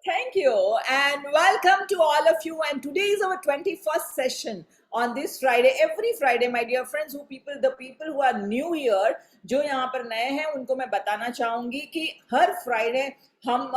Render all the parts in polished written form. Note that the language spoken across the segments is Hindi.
Thank you, and welcome to all of you. And today is our 21st session on this Friday. Every Friday, my dear friends, the people who are new here, जो यहाँ पर नए हैं, उनको मैं बताना चाहूँगी कि हर Friday हम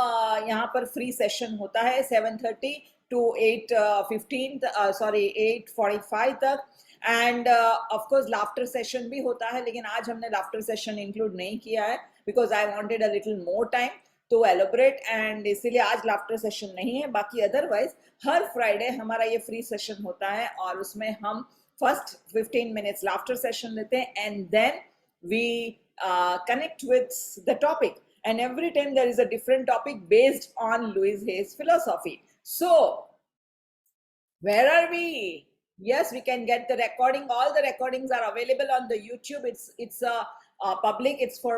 यहाँ पर free session होता है 7:30 to 8:15, sorry 8:45 तक. End of course laughter session भी होता है, लेकिन आज हमने लाफ्टर सेशन इंक्लूड नहीं किया है because I wanted a little more time तो एलोबरेट, एंड इसीलिए आज लाफ्टर सेशन नहीं है. बाकी अदरवाइज हर फ्राइडे हमारा ये फ्री सेशन होता है और उसमें हम फर्स्ट 15 मिनट्स लाफ्टर सेशन लेते हैं and then we connect with the topic, and every time there is a different topic based on Louise Hay's philosophy. So where are we? Yes, we can get the recording. All the recordings are available on the YouTube. It's a public. It's for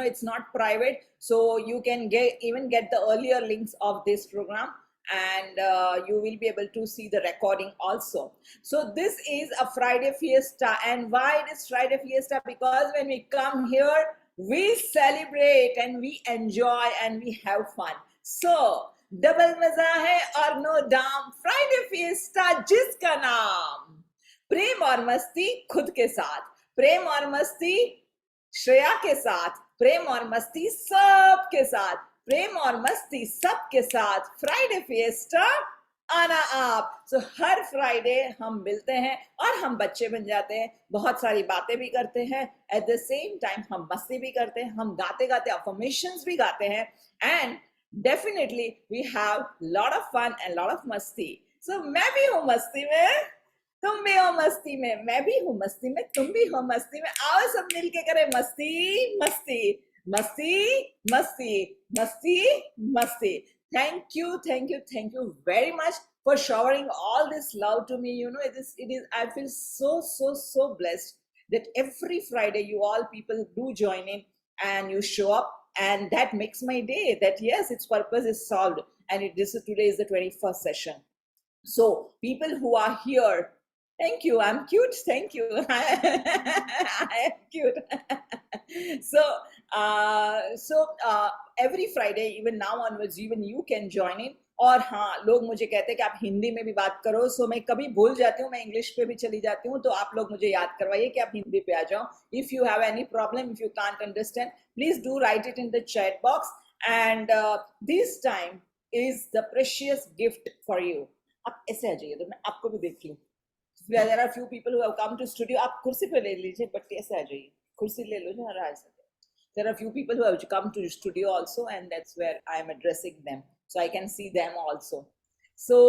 it's not private, so you can even get the earlier links of this program, and you will be able to see the recording also. So this is a Friday fiesta, and why it is Friday fiesta? Because when we come here, we celebrate and we enjoy and we have fun. So double मजा है और नो डाम. फ्राइडे फिएस्टा जिसका नाम प्रेम और मस्ती खुद के साथ, प्रेम और मस्ती श्रेया के साथ, प्रेम और मस्ती सब के साथ, प्रेम और मस्ती सब के साथ. फ्राइडे फिएस्टा आना आप. सो हर फ्राइडे हम मिलते हैं और हम बच्चे बन जाते हैं, बहुत सारी बातें भी करते हैं, एट द सेम टाइम हम मस्ती भी करते हैं, हम गाते गाते अफर्मेशंस भी गाते हैं, and definitely we have lot of fun and lot of मस्ती. So मैं भी हूँ मस्ती में, तुम भी हो मस्ती में, मैं भी हूँ मस्ती में, तुम भी हो मस्ती में. आओ सब मिलके करें मस्ती मस्ती मस्ती मस्ती मस्ती मस्ती. Thank you very much for showering all this love to me. It is I feel so blessed that every Friday you all people do join in and you show up, and that makes my day, that yes, its purpose is solved. And today is the 21st session. So people who are here, thank you, I'm cute, thank you. I am cute. So every Friday, even now onwards, even you can join in. और हाँ, लोग मुझे कहते हैं कि आप हिंदी में भी बात करो, सो मैं कभी भूल जाती हूँ, मैं इंग्लिश पे भी चली जाती हूँ, तो आप लोग मुझे याद करवाइए कि आप हिंदी पे आ जाओ. If you have any problem, if you can't understand, please do right it in the chat box. And this time is the precious gift for you. आप ऐसे आ जाइए तो मैं आपको भी देख लूँ. There are few people who have come to studio. आप कुर्सी पे ले लीजिए, बट ऐसे आ जाइए, कुर्सी ले लो जरा ऐसे. There are few people who have come to studio also, and that's where I am addressing them, so I can see them also. So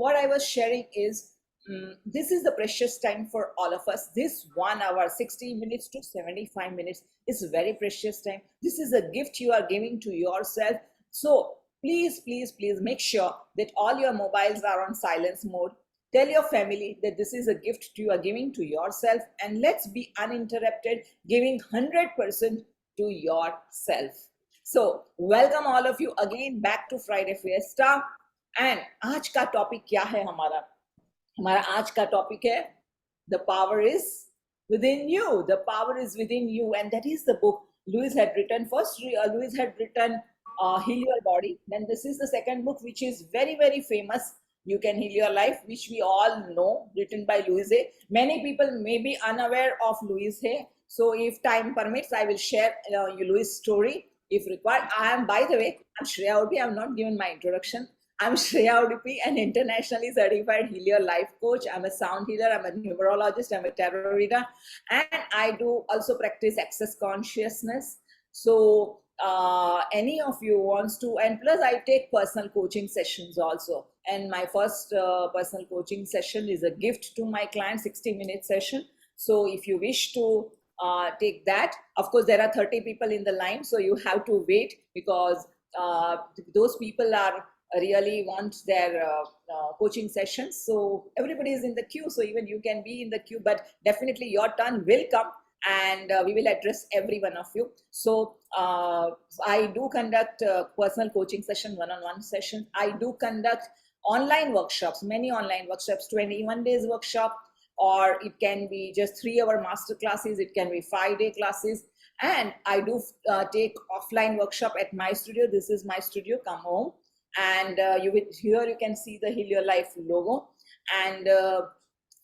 what I was sharing is, this is the precious time for all of us. This 1 hour, 60 minutes to 75 minutes is very precious time. This is a gift you are giving to yourself. So please make sure that all your mobiles are on silence mode. Tell your family that this is a gift you are giving to yourself, and let's be uninterrupted, giving 100% to yourself. So welcome all of you again back to Friday Fiesta. And आज का टॉपिक क्या है? हमारा आज का टॉपिक है The Power is Within You. The Power is Within You, and that is the book Louise had written. First, Louise had written Heal Your Body. Then this is the second book, which is very famous, You Can Heal Your Life, which we all know, written by Louise Hay. Many people may be unaware of Louise Hay, so if time permits, I will share Louise's story if required. By the way, I'm Shreya Udupi. I have not given my introduction. I'm Shreya Udupi, an internationally certified Heal Your Life coach. I'm a sound healer, I'm a numerologist, I'm a tarot reader, and I do also practice access consciousness. So any of you wants to, and plus I take personal coaching sessions also, and my first personal coaching session is a gift to my client, 60-minute session. So if you wish to take that, of course there are 30 people in the line, so you have to wait, because those people are really want their coaching sessions, so everybody is in the queue, so even you can be in the queue, but definitely your turn will come, and we will address every one of you. So I do conduct personal coaching session, one-on-one sessions. I do conduct online workshops, many online workshops, 21 days workshop, or it can be just 3-hour master classes, it can be 5-day classes. And I do take offline workshop at my studio. This is my studio, come home. And here you can see the Heal Your Life logo. And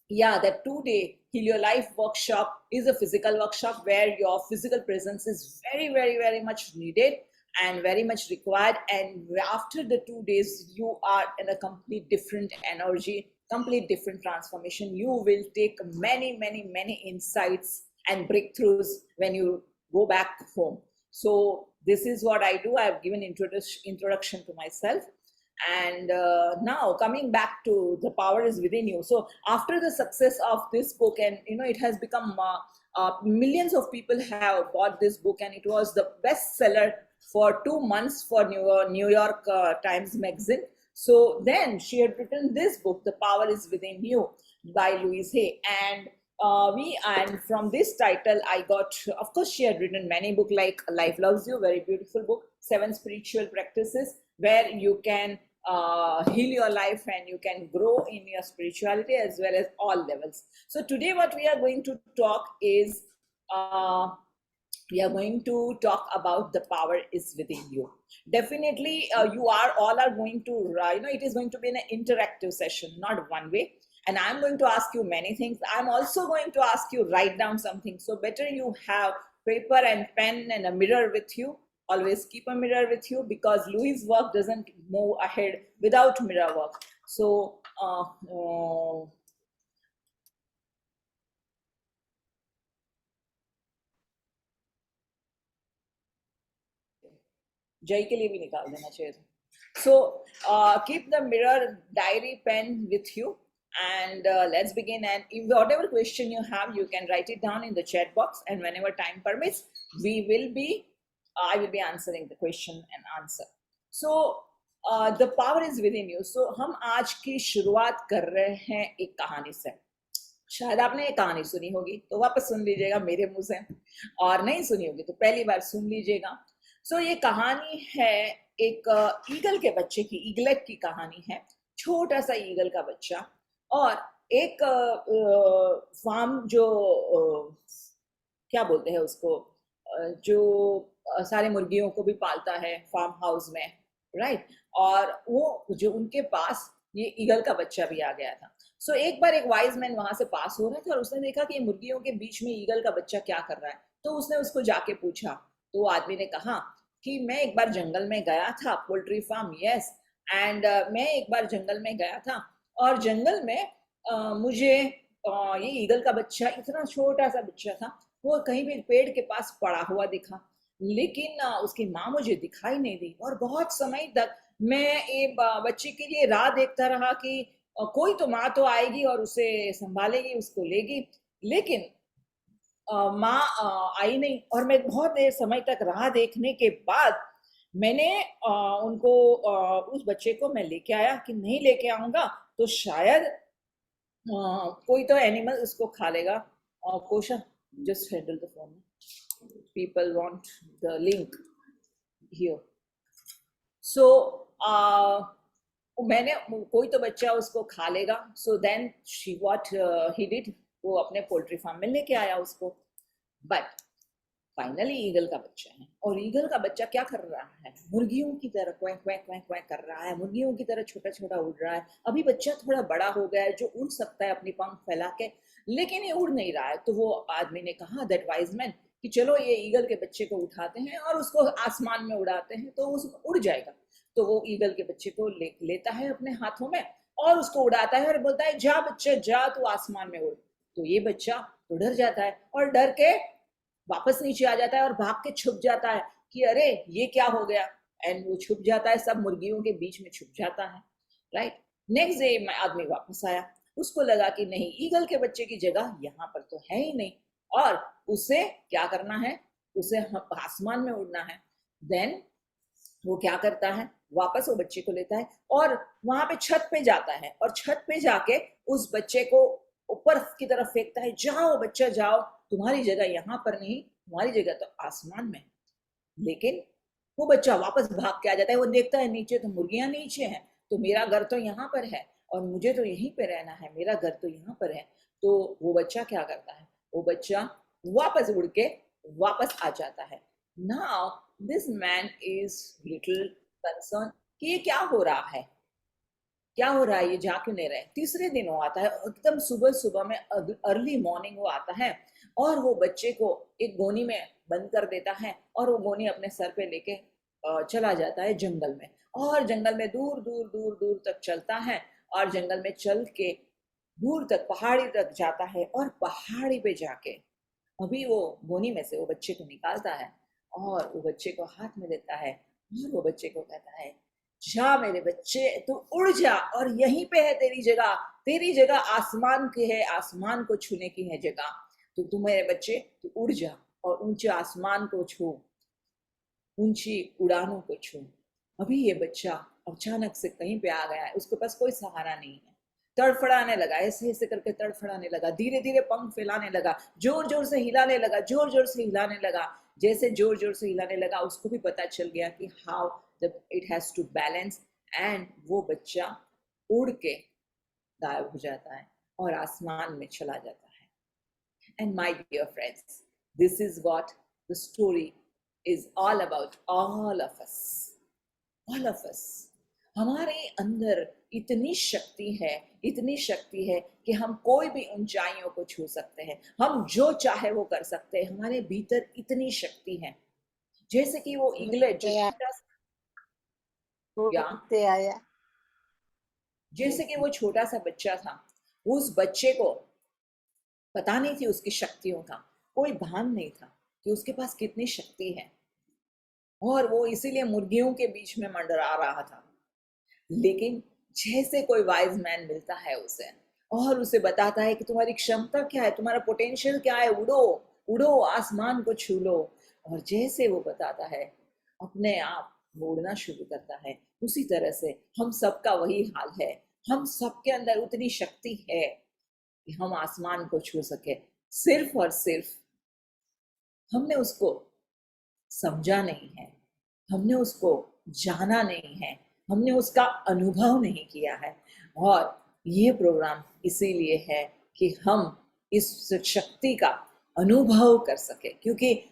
yeah, that 2-day Heal Your Life workshop is a physical workshop where your physical presence is very, very, very much needed and very much required. And after the 2 days, you are in a complete different energy, complete different transformation. You will take many, many, many insights and breakthroughs when you go back home. So this is what I do. I've given introduction to myself. And now coming back to The Power is Within You. So after the success of this book, and it has become millions of people have bought this book, and it was the bestseller for 2 months for New York Times Magazine. So then she had written this book, The Power is Within You, by Louise Hay. And from this title I got, of course, she had written many books like Life Loves You, very beautiful book, 7 Spiritual Practices, where you can heal your life and you can grow in your spirituality as well as all levels. So today what we are going to talk is we are going to talk about The Power is Within You. Definitely you all are going to, it is going to be an interactive session, not one way. And I'm going to ask you many things. I'm also going to ask you write down something. So better you have paper and pen and a mirror with you. Always keep a mirror with you, because Louis' work doesn't move ahead without mirror work. So जय के लिए भी निकाल देना चाहिए. So keep the mirror, diary, pen with you, and let's begin. And if whatever question you have, you can write it down in the chat box, and whenever time permits, I will be answering the question and answer. So the power is within you. So हम आज की शुरुआत कर रहे हैं एक कहानी से. शायद आपने ये कहानी सुनी होगी तो वापस सुन लीजिएगा मेरे मुंह से, और नहीं सुनी होगी तो पहली बार सुन लीजिएगा. सो ये कहानी है एक ईगल के बच्चे की, ईगलेट की कहानी है. छोटा सा ईगल का बच्चा और एक फार्म, जो क्या बोलते हैं उसको, जो सारे मुर्गियों को भी पालता है फार्म हाउस में, राइट. और वो जो उनके पास ये ईगल का बच्चा भी आ गया था. सो एक बार एक वाइज मैन वहां से पास हो रहा था और उसने देखा कि मुर्गियों के बीच में ईगल का बच्चा क्या कर रहा है. तो उसने उसको जाके पूछा. तो आदमी ने कहा कि मैं एक बार जंगल में गया था, पोल्ट्री फार्म, यस, एंड मैं एक बार जंगल में गया था और जंगल में मुझे ये ईगल का बच्चा, इतना छोटा सा बच्चा था, वो कहीं भी पेड़ के पास पड़ा हुआ दिखा, लेकिन उसकी माँ मुझे दिखाई नहीं दी. और बहुत समय तक मैं एक बच्चे के लिए राह देखता रहा कि कोई तो माँ तो आएगी और उसे संभालेगी, उसको लेगी, लेकिन माँ आई नहीं. और मैं बहुत देर समय तक राह देखने के बाद मैंने उनको उस बच्चे को मैं लेके आया कि नहीं लेके आऊंगा तो शायद कोई तो एनिमल उसको खा लेगा. कोशा, just handle the phone. People want the link here. So मैंने, कोई तो बच्चा उसको खा लेगा. So then what he did, वो अपने पोल्ट्री फार्म में लेके आया उसको. बट फाइनली ईगल का बच्चा है, और ईगल का बच्चा क्या कर रहा है, मुर्गियों की तरह क्वैक क्वैक क्वैक क्वैक कर रहा है, मुर्गियों की तरह छोटा छोटा उड़ रहा है. अभी बच्चा थोड़ा बड़ा हो गया है जो उड़ सकता है अपनी पंख फैला के, लेकिन ये उड़ नहीं रहा है. तो वो आदमी ने कहा, दैट वाइज मैन, कि चलो ये ईगल के बच्चे को उठाते हैं और उसको आसमान में उड़ाते हैं तो उस उड़ जाएगा. तो वो ईगल के बच्चे को लेता है अपने हाथों में और उसको उड़ाता है और बोलता है, जा बच्चा जा, तू आसमान में उड़. तो ये बच्चा तो डर जाता है और डर के वापस नीचे आ जाता है और भाग के छुप जाता है कि अरे ये क्या हो गया. एंड वो छुप जाता है, सब मुर्गियों के बीच में छुप जाता है, राइट. नेक्स्ट डे आदमी वापस आया, उसको लगा कि नहीं, ईगल के बच्चे की जगह यहाँ पर तो है ही नहीं, और उसे क्या करना है, उसे आसमान में उड़ना है. देन वो क्या करता है, वापस वो बच्चे को लेता है और वहां पे छत पे जाता है और छत पे जाके उस बच्चे को ऊपर की तरफ फेंकता है, जाओ बच्चा जाओ, तुम्हारी जगह यहाँ पर नहीं, तुम्हारी जगह तो आसमान में. लेकिन वो बच्चा वापस भाग के आ जाता है. वो देखता है नीचे तो मुर्गियां नीचे हैं, तो मेरा घर तो यहाँ पर है और मुझे तो यहीं पे रहना है, मेरा घर तो यहाँ पर है. तो वो बच्चा क्या करता है, वो बच्चा वापस उड़ के वापस आ जाता है। Now this man is little concern कि ये क्या हो रहा है, क्या हो रहा है, ये जा क्यों नहीं रहे। तीसरे दिन वो आता है, एकदम सुबह सुबह में, अर्ली मॉर्निंग वो आता है और वो बच्चे को एक गोनी में बंद कर देता है और वो गोनी अपने सर पे लेके चला जाता है जंगल में। और जंगल में दूर दूर दूर दूर तक चलता है और जंगल में चल के दूर तक पहाड़ी तक जाता है और पहाड़ी पे जाके अभी वो गोनी में से वो बच्चे को निकालता है और वो बच्चे को हाथ में लेता है और वो बच्चे को कहता है, जा मेरे बच्चे, तू उड़ जा और यहीं पे है तेरी जगह। तेरी जगह आसमान की है, आसमान को छूने की है जगह। तो तू मेरे बच्चे, तू उड़ जा और ऊंचे आसमान को छू, ऊंची उड़ानों को छू। अभी ये बच्चा अचानक से कहीं पे आ गया है, उसके पास कोई सहारा नहीं है। तड़फड़ाने लगा, ऐसे ऐसे करके तड़फड़ाने लगा, धीरे धीरे पंख फैलाने लगा, जोर जोर से हिलाने लगा, जोर जोर से हिलाने लगा। जैसे जोर जोर से हिलाने लगा उसको भी पता चल गया कि how it has to balance, and वो बच्चा उड़ के गायब हो जाता है और आसमान में चला जाता है। And my dear friends, this is what the story is all about. All of us. All of us. हमारे अंदर इतनी शक्ति है, इतनी शक्ति है कि हम कोई भी ऊंचाइयों को छू सकते हैं, हम जो चाहे वो कर सकते हैं। हमारे भीतर इतनी शक्ति है। जैसे कि वो ईगलेट जो छोटा या आया जैसे कि वो छोटा सा बच्चा था, उस बच्चे को पता नहीं थी उसकी शक्तियों का, कोई भान नहीं था कि उसके पास कितनी शक्ति है, और वो इसीलिए मुर्गियों के बीच में मंडरा रहा था। लेकिन जैसे कोई वाइज मैन मिलता है उसे और उसे बताता है कि तुम्हारी क्षमता क्या है, तुम्हारा पोटेंशियल क्या है, उड़ो उड़ो, आसमान को छू लो। और जैसे वो बताता है, अपने आप वो उड़ना शुरू करता है। उसी तरह से हम सबका वही हाल है। हम सबके अंदर उतनी शक्ति है कि हम आसमान को छू सके, सिर्फ और सिर्फ हमने उसको समझा नहीं है, हमने उसको जाना नहीं है, हमने उसका अनुभव नहीं किया है। और ये प्रोग्राम इसीलिए है कि हम इस शक्ति का अनुभव कर सके, क्योंकि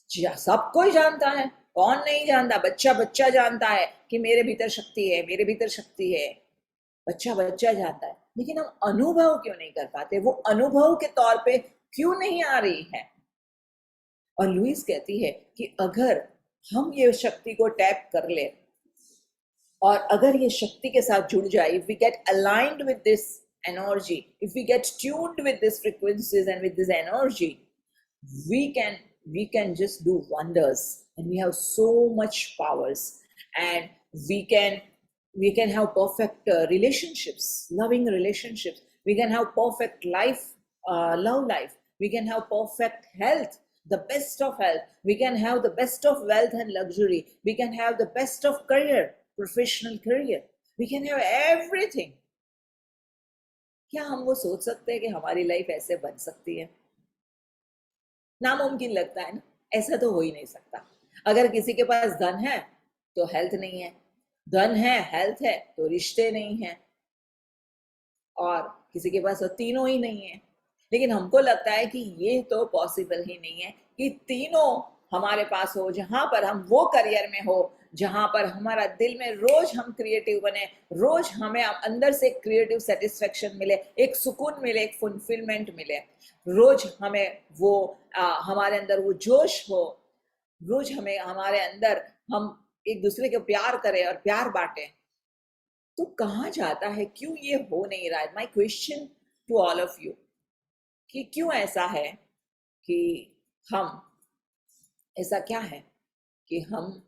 सब कोई जानता है, कौन नहीं जानता, बच्चा बच्चा जानता है कि मेरे भीतर शक्ति है, मेरे भीतर शक्ति है। बच्चा बच्चा जानता है, लेकिन हम अनुभव क्यों नहीं कर पाते, वो अनुभव के तौर पे क्यों नहीं आ रही है। और लुइस कहती है कि अगर हम ये शक्ति को टैप कर ले और अगर ये शक्ति के साथ जुड़ जाए, if we get aligned with this energy, if we get tuned with these frequencies and with this energy, we can just do wonders, and we have so much powers, and we can have perfect relationships, loving relationships. We can have perfect life, love life. We can have perfect health, the best of health. We can have the best of wealth and luxury. We can have the best of career, professional career. We can have everything. क्या हम वो सोच सकते हैं कि हमारी लाइफ ऐसे बन सकती है? नामुमकिन लगता है ना, ऐसा तो हो ही नहीं सकता। अगर किसी के पास धन है तो हेल्थ नहीं है, धन है हेल्थ है तो रिश्ते नहीं है, और किसी के पास तो तीनों ही नहीं है। लेकिन हमको लगता है कि ये तो पॉसिबल ही नहीं है कि तीनों हमारे पास हो, जहां पर हम वो करियर में हो, जहां पर हमारा दिल में रोज हम क्रिएटिव बने, रोज हमें अंदर से क्रिएटिव सेटिस्फेक्शन मिले, एक सुकून मिले, एक फुलफिलमेंट मिले, रोज हमें वो हमारे अंदर वो जोश हो, रोज हमें हमारे अंदर हम एक दूसरे को प्यार करें और प्यार बांटें। तो कहाँ जाता है, क्यों ये हो नहीं रहा है? My question to all of you कि क्यों ऐसा है कि हम, ऐसा क्या है कि हम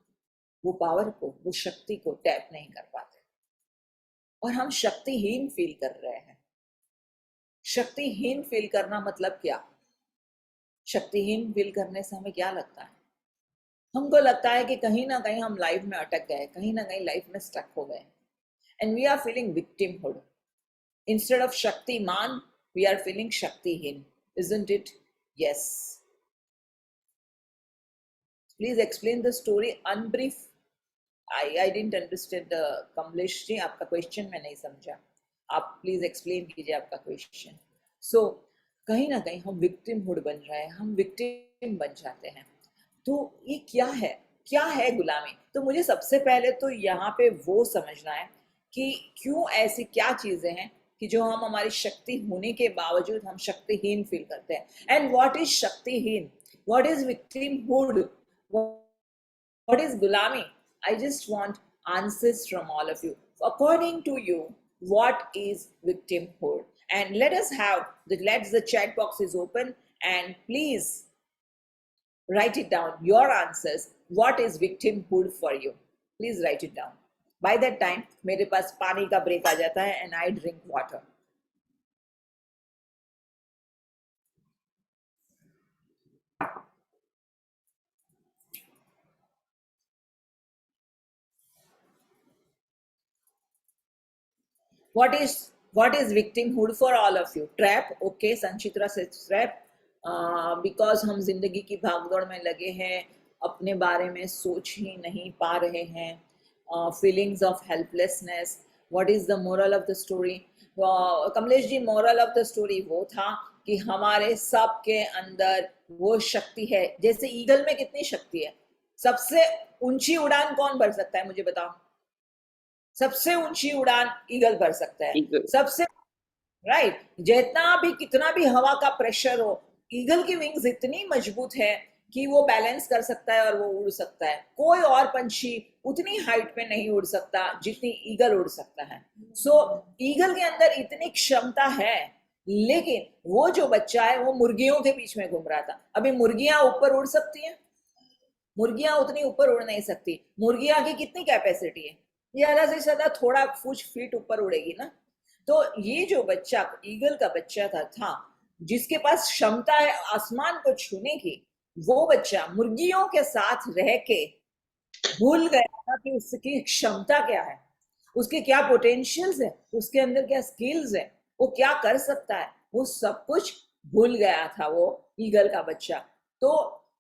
वो पावर को, वो शक्ति को टैप नहीं कर पाते और हम शक्तिहीन फील कर रहे हैं। शक्तिहीन फील करना मतलब क्या? शक्तिहीन फील करने से हमें क्या लगता है? हमको लगता है कि कहीं ना कहीं हम लाइफ में अटक गए, कहीं ना कहीं लाइफ में स्टक हो गए, and we are feeling victimhood. Instead of Shaktiman, we are feeling Shaktihin, isn't it? Yes. Please explain the story unbrief. I didn't understand the Kamlesh जी, आपका क्वेश्चन मैं नहीं समझा। आप प्लीज एक्सप्लेन कीजिए आपका क्वेश्चन। So कहीं ना कहीं हम विक्टिमहुड बन रहे हैं, हम विक्टिम बन जाते हैं। तो ये क्या है गुलामी? तो मुझे सबसे पहले तो यहाँ पे वो समझना है कि क्यों ऐसी क्या चीजें हैं कि जो हम हमारी शक्ति होने के बावजूद हम शक्तिहीन फील करते हैं। एंड व्हाट इज शक्तिहीन, what is victimhood, what is gulami? I just want answers from all of you. According to you, what is victimhood? And let the chat box is open, and please write it down, your answers. What is victimhood for you? Please write it down. By that time, मेरे पास पानी का break आ जाता है and I drink water. What is victimhood for all of you? Trap, okay, Sanchitra says trap. Because हम जिंदगी की भागदौड़ में लगे हैं, अपने बारे में सोच ही नहीं पा रहे हैं, feelings of helplessness. What is the moral of the story? Kamlesh ji, moral of the story वो था कि हमारे सब के अंदर वो शक्ति है। जैसे ईगल में कितनी शक्ति है, सबसे ऊंची उड़ान कौन भर सकता है, मुझे बताओ। सबसे ऊंची उड़ान ईगल भर सकता है, सबसे राइट। जितना भी कितना भी हवा का प्रेशर हो, ईगल की विंग्स इतनी मजबूत है कि वो बैलेंस कर सकता है और वो उड़ सकता है। कोई और पंछी उतनी हाइट पे नहीं उड़ सकता जितनी ईगल उड़ सकता है। सो ईगल के अंदर इतनी क्षमता है, लेकिन वो जो बच्चा है वो मुर्गियों के बीच में घूम रहा था। अभी मुर्गियां ऊपर उड़ सकती हैं? मुर्गियां उतनी ऊपर उड़ नहीं सकती। मुर्गियां की कितनी कैपेसिटी है? ज्यादा से ज्यादा थोड़ा कुछ फीट ऊपर उड़ेगी ना। तो ये जो बच्चा ईगल का बच्चा था जिसके पास क्षमता है आसमान को छूने की, वो बच्चा मुर्गियों के साथ रह के भूल गया था कि उसकी क्षमता क्या है, उसके क्या पोटेंशियल्स है, उसके अंदर क्या स्किल्स है, वो क्या कर सकता है, वो सब कुछ भूल गया था वो ईगल का बच्चा। तो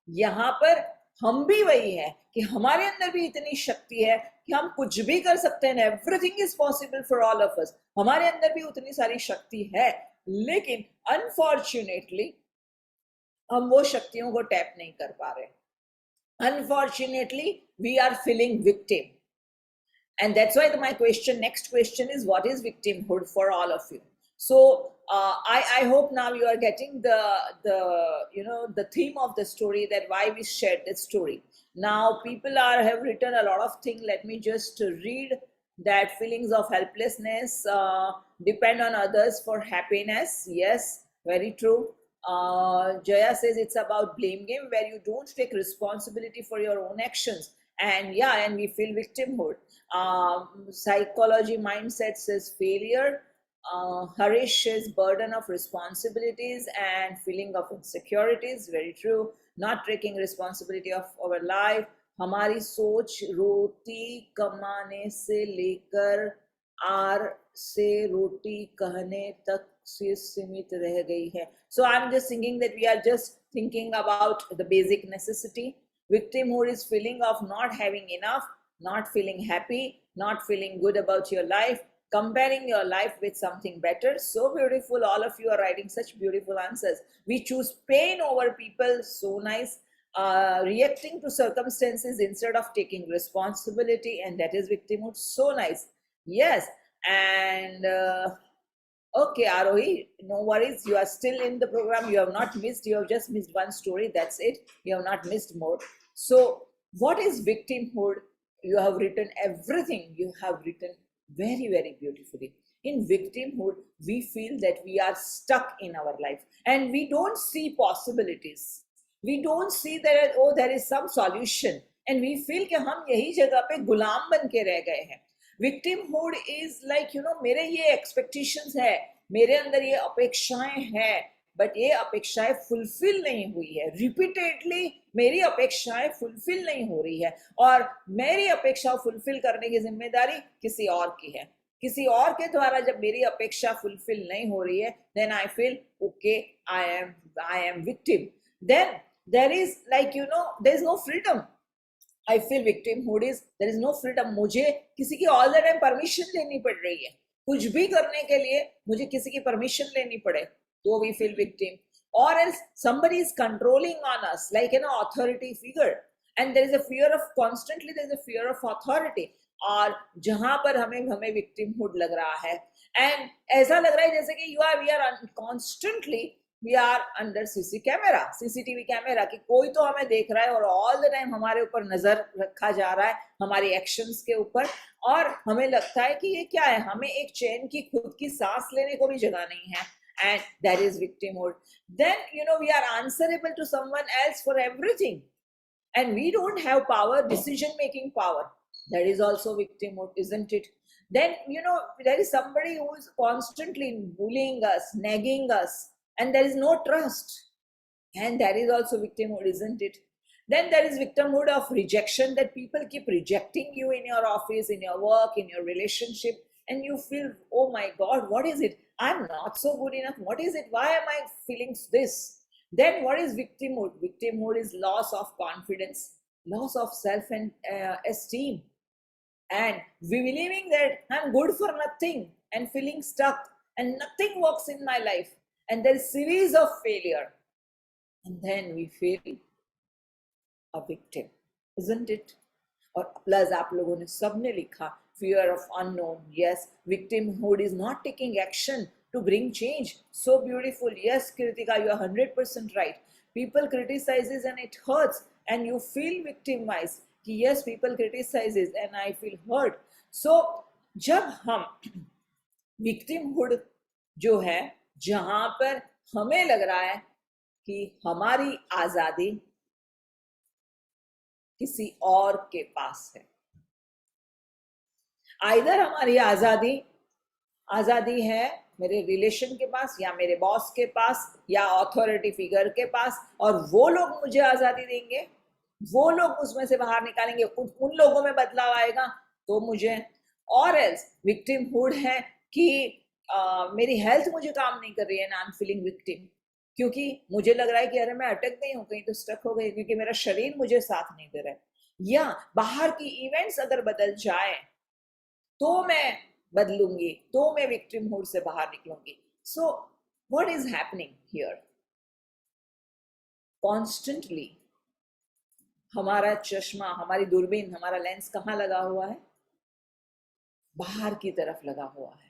यहाँ पर हम भी वही है कि हमारे अंदर भी इतनी शक्ति है कि हम कुछ भी कर सकते हैं। Everything is possible for all of us. हमारे अंदर भी उतनी सारी शक्ति है, लेकिन अनफॉर्चुनेटली हम वो शक्तियों को टैप नहीं कर पा रहे। Unfortunately, we are feeling victim. And that's why my next question is, what is victimhood for all of you? So I hope now you are getting the theme of the story, that why we shared this story. Now people have written a lot of things. Let me just read that. Feelings of helplessness depend on others for happiness. Yes, very true. Jaya says it's about blame game, where you don't take responsibility for your own actions, and we feel victimhood. Psychology mindset says failure. Harish says burden of responsibilities and feeling of insecurities. Very true. Not taking responsibility of our life. हमारी सोच रोटी कमाने से लेकर आर से रोटी कहने तक से सीमित रह गई है. So I'm just thinking that we are just thinking about the basic necessity. Victimhood is feeling of not having enough, not feeling happy, not feeling good about your life, comparing your life with something better. So beautiful. All of you are writing such beautiful answers. We choose pain over people. So nice. Reacting to circumstances instead of taking responsibility, and that is victimhood. So nice. Yes. And okay, Arohi, no worries. You are still in the program. You have not missed. You have just missed one story. That's it. You have not missed more. So what is victimhood? You have written everything. You have written very, very beautifully. In victimhood, we feel that we are stuck in our life and we don't see possibilities. We don't see that, oh, there is some solution. And we feel कि हम यही जगह पे गुलाम बन के रह गए हैं. Victimhood is like, मेरे ये expectations है, मेरे अंदर ये अपेक्षाएं हैं, बट ये अपेक्षाएं फुलफिल नहीं हुई है. रिपीटेडली मेरी अपेक्षाएं फुलफिल नहीं हो रही है और मेरी अपेक्षा फुलफिल करने की जिम्मेदारी किसी और की है. किसी और के द्वारा जब मेरी अपेक्षा फुलफिल नहीं हो रही है, then I feel okay, I am victim. Then there is like, there is no freedom. I feel victimhood is there is no freedom. मुझे किसी की all the time परमिशन लेनी पड़ रही है. कुछ भी करने के लिए मुझे किसी की परमिशन लेनी पड़े. तो we feel victim. Or else somebody is controlling on us, like an authority figure, and there is a fear of constantly there is a fear of authority. और जहां पर हमें हमें victimhood लग रहा है, and ऐसा लग रहा है जैसे कि we are constantly we are under CCTV camera, कि कोई तो हमें देख रहा है और all the time हमारे ऊपर नजर रखा जा रहा है हमारी एक्शंस के ऊपर, और हमें लगता है कि ये क्या है, हमें एक चैन की खुद की सांस लेने को भी जगह नहीं है, and that is victimhood. Then we are answerable to someone else for everything, and we don't have power, decision making power. That is also victimhood, isn't it? Then there is somebody who is constantly bullying us, nagging us, and there is no trust, and that is also victimhood, isn't it? Then there is victimhood of rejection, that people keep rejecting you in your office, in your work, in your relationship, and you feel, oh my God, what is it? I'm not so good enough. What is it? Why am I feeling this? Then what is victimhood? Victimhood is loss of confidence, loss of self and esteem, and we believing that I'm good for nothing and feeling stuck and nothing works in my life, and there is series of failure, and then we feel a victim, isn't it? और प्लस आप लोगों ने सबने लिखा fear of unknown. Yes, victimhood is not taking action to bring change. So beautiful. Yes, Kritika, you are 100% right. People criticizes and it hurts, and you feel victimized. कि yes, people criticizes and I feel hurt. So जब हम victimhood जो है, जहां पर हमें लग रहा है कि हमारी आजादी किसी और के पास है, आइदर हमारी आजादी है मेरे रिलेशन के पास या मेरे बॉस के पास या अथॉरिटी फिगर के पास, और वो लोग मुझे आजादी देंगे, वो लोग उसमें से बाहर निकालेंगे, उन लोगों में बदलाव आएगा तो मुझे, और एल्स विक्टिमहुड है कि मेरी हेल्थ मुझे काम नहीं कर रही है, आई एम फीलिंग विक्टिम, क्योंकि मुझे लग रहा है कि अरे मैं अटक गई हूँ, कहीं तो स्टक हो गई, क्योंकि मेरा शरीर मुझे साथ नहीं दे रहा है, या बाहर की इवेंट्स अगर बदल जाए तो मैं बदलूंगी, तो मैं विक्टिमहुड से बाहर निकलूंगी. So what is happening here? Constantly हमारा चश्मा, हमारी दूरबीन, हमारा लेंस कहाँ लगा हुआ है? बाहर की तरफ लगा हुआ है.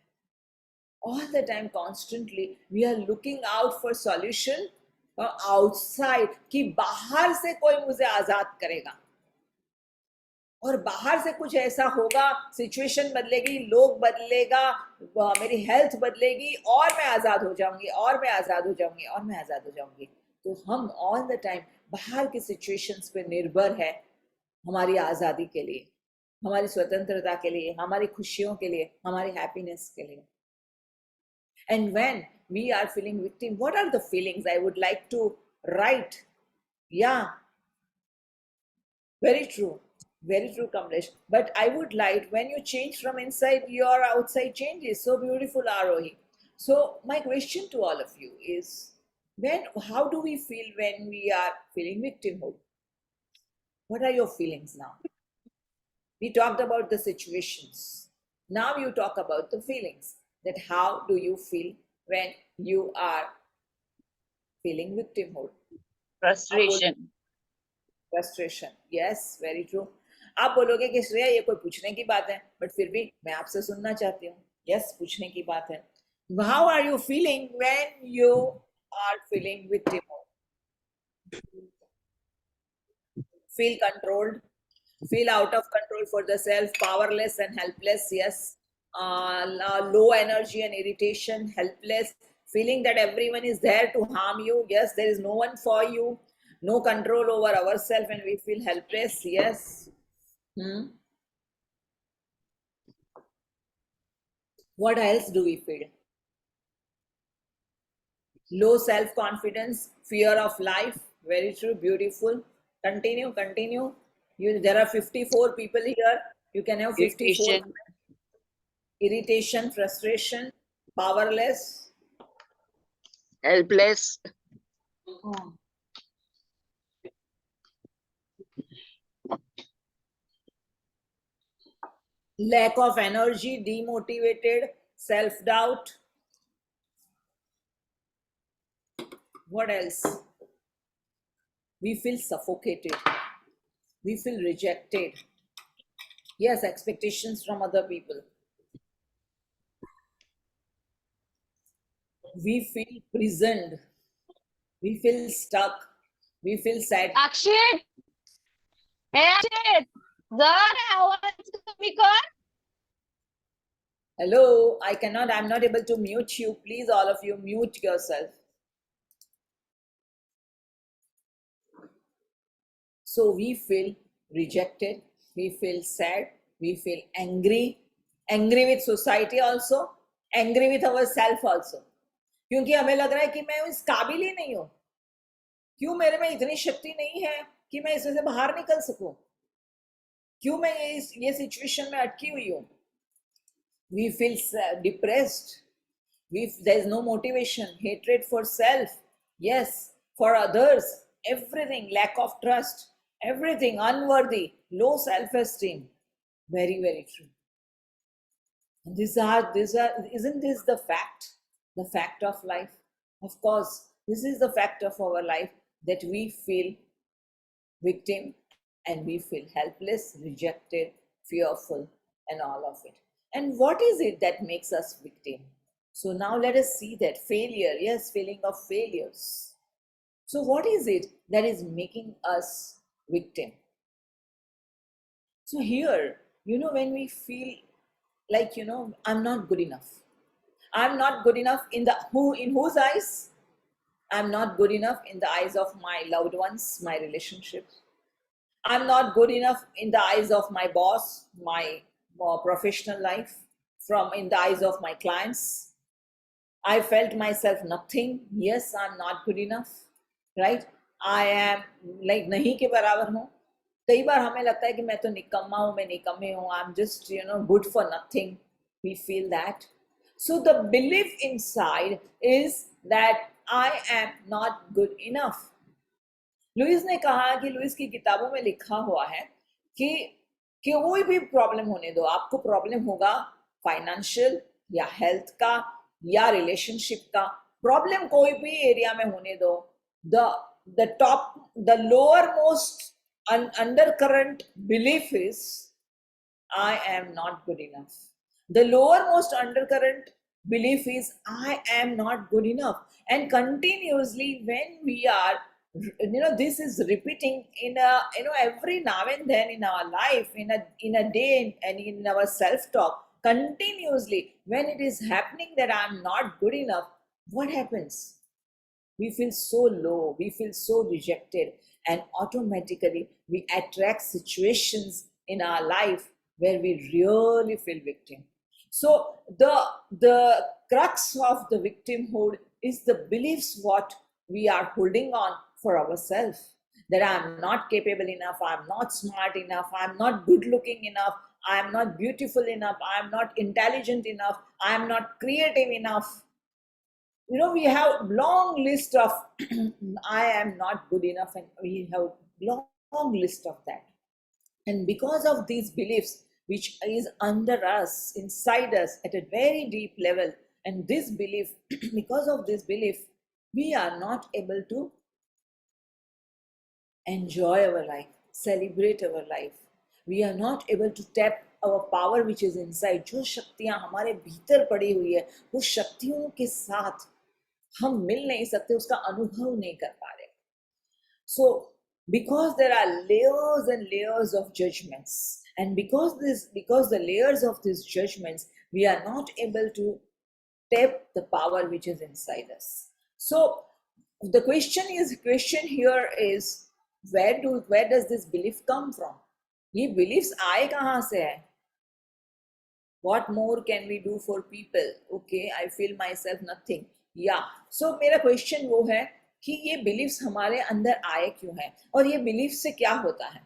All the time, constantly, we are looking out for solution outside, कि बाहर से कोई मुझे आजाद करेगा, और बाहर से कुछ ऐसा होगा, सिचुएशन बदलेगी, लोग बदलेगा, मेरी हेल्थ बदलेगी, और मैं आजाद हो जाऊंगी, और मैं आजाद हो जाऊंगी, और मैं आजाद हो जाऊंगी. तो हम ऑल द टाइम बाहर की सिचुएशंस पे निर्भर है हमारी आजादी के लिए, हमारी स्वतंत्रता के लिए, हमारी खुशियों के लिए, हमारी हैप्पीनेस के लिए. And when we are feeling victim, what are the feelings? I would like to write. Yeah, very true. Very true, Kamlesh. But I would like, when you change from inside, your outside changes. So beautiful, Arohi. So my question to all of you is, how do we feel when we are feeling victimhood? What are your feelings now? We talked about the situations. Now you talk about the feelings. That how do you feel when you are feeling victimhood? Frustration. Frustration. Yes, very true. आप बोलोगे कि श्रेया ये कोई पूछने की बात है, बट फिर भी मैं आपसे सुनना चाहती हूँ. यस, पूछने की बात है. How are you feeling when you are feeling victimhood? Feel controlled, feel out of control for the self, powerless and helpless. Yes, low energy and irritation, helpless, feeling that everyone is there to harm you. Yes, there is no one for you, no control over ourselves, and we feel helpless. Yes. What else do we feel? Low self-confidence, fear of life. Very true, beautiful. Continue. There are 54 people here. You can have 54. Irritation, frustration, powerless, helpless, lack of energy, demotivated, self-doubt, What else? We feel suffocated. We feel rejected. Yes, expectations from other people. We feel prisoned. We feel stuck. We feel sad. अक्षित, हे अक्षित, जरा आवाज कमी कर. Hello, I'm not able to mute you. Please, all of you, mute yourself. So we feel rejected, we feel sad, we feel angry with society also, angry with ourselves also. क्योंकि हमें लग रहा है कि मैं इस काबिल ही नहीं हूं, क्यों मेरे में इतनी शक्ति नहीं है कि मैं इससे बाहर निकल सकूं, क्यों मैं ये सिचुएशन में अटकी हुई हूं. We feel depressed. There's no motivation, hatred for self, yes, for others, everything, lack of trust, everything, unworthy, low self-esteem. Very, very true. And isn't this the fact of life? Of course, this is the fact of our life, that we feel victim and we feel helpless, rejected, fearful, and all of it. And what is it that makes us victim? So now let us see that failure, yes, feeling of failures. So what is it that is making us victim? So here, when we feel like, I'm not good enough. I'm not good enough in whose eyes? I'm not good enough in the eyes of my loved ones, my relationships. I'm not good enough in the eyes of my boss, my professional life, in the eyes of my clients. I felt myself nothing. Yes, I'm not good enough, right? I am like नहीं के बराबर हूँ. कई बार हमें लगता है कि मैं तो निकम्मा हूँ, मैं निकम्मे हूँ. I'm just good for nothing. We feel that. So the belief inside is that I am not good enough. Louise ने कहा कि लुइस की किताबों में लिखा हुआ है कि कोई भी प्रॉब्लम होने दो, आपको प्रॉब्लम होगा फाइनेंशियल या हेल्थ का या रिलेशनशिप का, प्रॉब्लम कोई भी एरिया में होने दो, the lower most undercurrent belief is I am not good enough. The lowermost undercurrent belief is I am not good enough. And continuously when we are, this is repeating in every now and then in our life, in a day and in our self-talk, continuously when it is happening that I'm not good enough, what happens? We feel so low, we feel so rejected, and automatically we attract situations in our life where we really feel victim. So the crux of the victimhood is the beliefs what we are holding on for ourselves, that I'm not capable enough, I'm not smart enough, I'm not good looking enough, I'm not beautiful enough, I'm not intelligent enough, I'm not creative enough. We have long list of I am not good enough, and we have long list of that. And because of these beliefs, which is under us, inside us at a very deep level, and this belief, because of this belief, we are not able to enjoy our life, celebrate our life. We are not able to tap our power which is inside. जो शक्तियां हमारे भीतर पड़ी हुई है, वो शक्तियों के साथ हम मिल नहीं सकते, उसका अनुभव नहीं कर पा रहे. So because there are layers and layers of judgments, and because the layers of these judgments, we are not able to tap the power which is inside us. So the question here is, where does this belief come from? ये beliefs आए कहाँ से है? What more can we do for people? Okay, I feel myself nothing. Yeah. So मेरा क्वेश्चन वो है कि ये बिलीफ्स हमारे अंदर आए क्यों हैं, और ये बिलीफ से क्या होता है?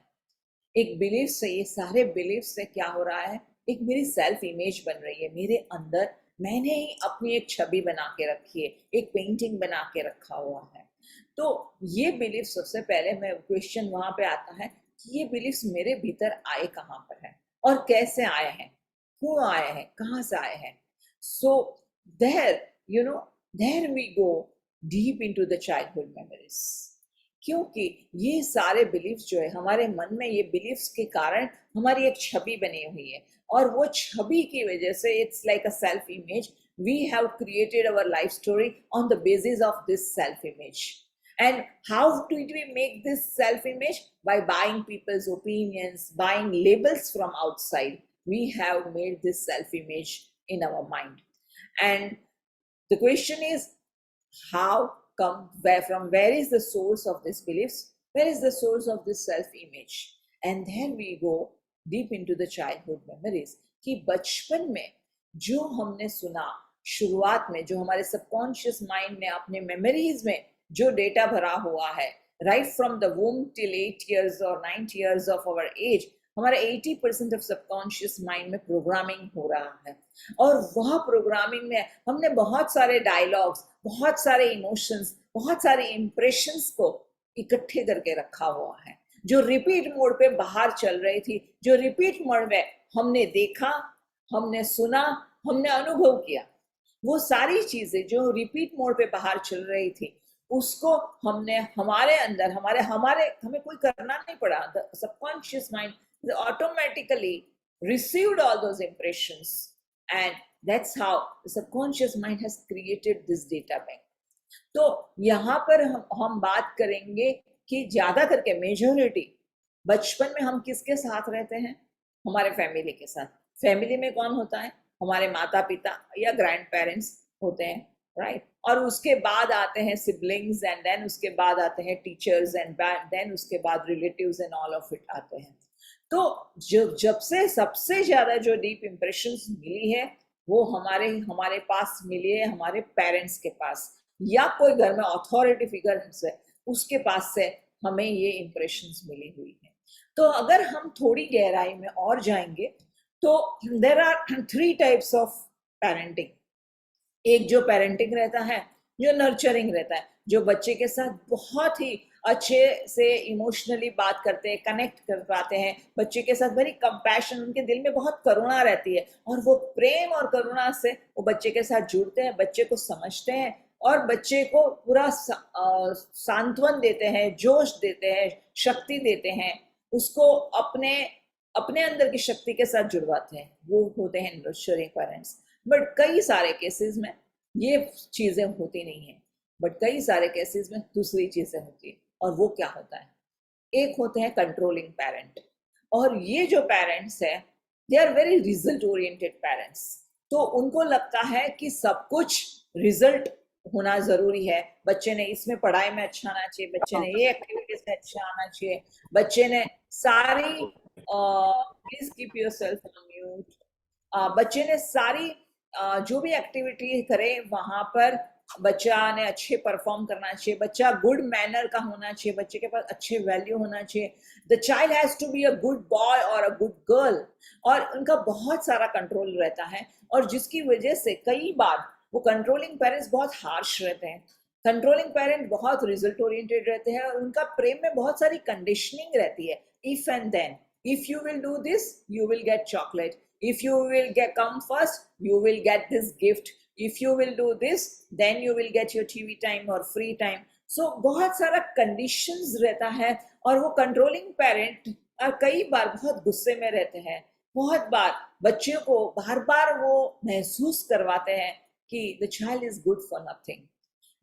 एक बिलीफ से, ये सारे बिलीफ से क्या हो रहा है? एक मेरी सेल्फ इमेज बन रही है मेरे अंदर. मैंने ही अपनी एक छवि बना के रखी है, एक पेंटिंग बना के रखा हुआ है. तो ये बिलीफ, सबसे पहले मैं क्वेश्चन वहां पे आता है कि ये बिलीफ्स मेरे भीतर आए कहाँ पर है और कैसे आए हैं, क्यों आए हैं, कहाँ से आए हैं. So there we go deep into the childhood memories. क्योंकि ये सारे बिलीफ्स जो है हमारे मन में, ये बिलीफ्स के कारण हमारी एक छवि बनी हुई है, और वो छवि की वजह से it's like a self image. We have created our life story on the basis of this self image. And how did we make this self-image? By buying people's opinions, buying labels from outside. We have made this self-image in our mind. And the question is, how come, where is the source of these beliefs? Where is the source of this self-image? And then we go deep into the childhood memories कि बचपन में जो हमने सुना, शुरुआत में जो हमारे सबकॉन्शियस माइंड ने अपने मेमोरीज में जो डेटा भरा हुआ है, right from the वूम till 8 years और 9 years ऑफ आवर एज, हमारा 80% ऑफ सबकॉन्शियस माइंड में प्रोग्रामिंग हो रहा है। और वह प्रोग्रामिंग में हमने बहुत सारे डायलॉग्स, बहुत सारे इमोशंस, बहुत सारे इंप्रेशंस को इकट्ठे करके रखा हुआ है, जो रिपीट मोड पे बाहर चल रही थी, जो रिपीट मोड में हमने देखा, हमने सुना, हमने अनुभव किया। वो सारी चीजें जो रिपीट मोड पे बाहर चल रही थी, उसको हमने हमारे अंदर, हमें कोई करना नहीं पड़ा। The subconscious mind automatically received all those impressions, and that's how the subconscious mind has created this data bank. तो यहाँ पर हम बात करेंगे कि ज्यादा करके मेजोरिटी बचपन में हम किसके साथ रहते हैं? हमारे फैमिली के साथ। फैमिली में कौन होता है? हमारे माता पिता या ग्रैंड पेरेंट्स होते हैं, राइट? और उसके बाद आते हैं सिबलिंग्स, एंड देन उसके बाद आते हैं टीचर्स, एंड देन उसके बाद relatives and all of it आते हैं। तो जब से सबसे ज्यादा जो डीप इम्प्रेशंस मिली है वो हमारे पास मिली है हमारे पेरेंट्स के पास, या कोई घर में अथॉरिटी फिगर है उसके पास से हमें ये इम्प्रेशंस मिली हुई है। तो अगर हम थोड़ी गहराई में और जाएंगे तो there are 3 types of parenting. एक जो पेरेंटिंग रहता है जो नर्चरिंग रहता है, जो बच्चे के साथ बहुत ही अच्छे से इमोशनली बात करते हैं, कनेक्ट कर पाते हैं, बच्चे के साथ वेरी कंपैशन, उनके दिल में बहुत करुणा रहती है, और वो प्रेम और करुणा से वो बच्चे के साथ जुड़ते हैं, बच्चे को समझते हैं और बच्चे को पूरा सांत्वन देते हैं, जोश देते हैं, शक्ति देते हैं, उसको अपने अपने अंदर की शक्ति के साथ जुड़वाते हैं। वो होते हैं नर्चरिंग पेरेंट्स। बट कई सारे केसेस में ये चीजें होती नहीं है, बट कई सारे केसेस में दूसरी चीजें होती है। और वो क्या होता है? एक होते हैं कंट्रोलिंग पेरेंट, और ये जो पेरेंट्स है they are very result oriented parents. तो उनको लगता है कि सब कुछ रिजल्ट होना जरूरी है, बच्चे ने इसमें पढ़ाई में अच्छा आना चाहिए, बच्चे ने ये एक्टिविटीज में अच्छा आना चाहिए, बच्चे ने सारी please keep yourself on mute, बच्चे ने सारी जो भी एक्टिविटी करे वहां पर बच्चा ने अच्छे परफॉर्म करना चाहिए, बच्चा गुड मैनर का होना चाहिए, बच्चे के पास अच्छे वैल्यू होना चाहिए, the child has to be a good boy और अ गुड गर्ल। और उनका बहुत सारा कंट्रोल रहता है, और जिसकी वजह से कई बार वो कंट्रोलिंग पेरेंट्स बहुत हार्श रहते हैं, कंट्रोलिंग पेरेंट बहुत रिजल्ट ओरिएंटेड रहते हैं, और उनका प्रेम में बहुत सारी कंडीशनिंग रहती है। If and then, if you will do this you will get chocolate, if you will come first you will get this gift, if you will do this then you will get your TV time or free time। so बहुत सारा conditions रहता है, और वो controlling parent कई बार बहुत गुस्से में रहते हैं, बहुत बार बच्चे को बार बार वो महसूस करवाते हैं कि the child is good for nothing।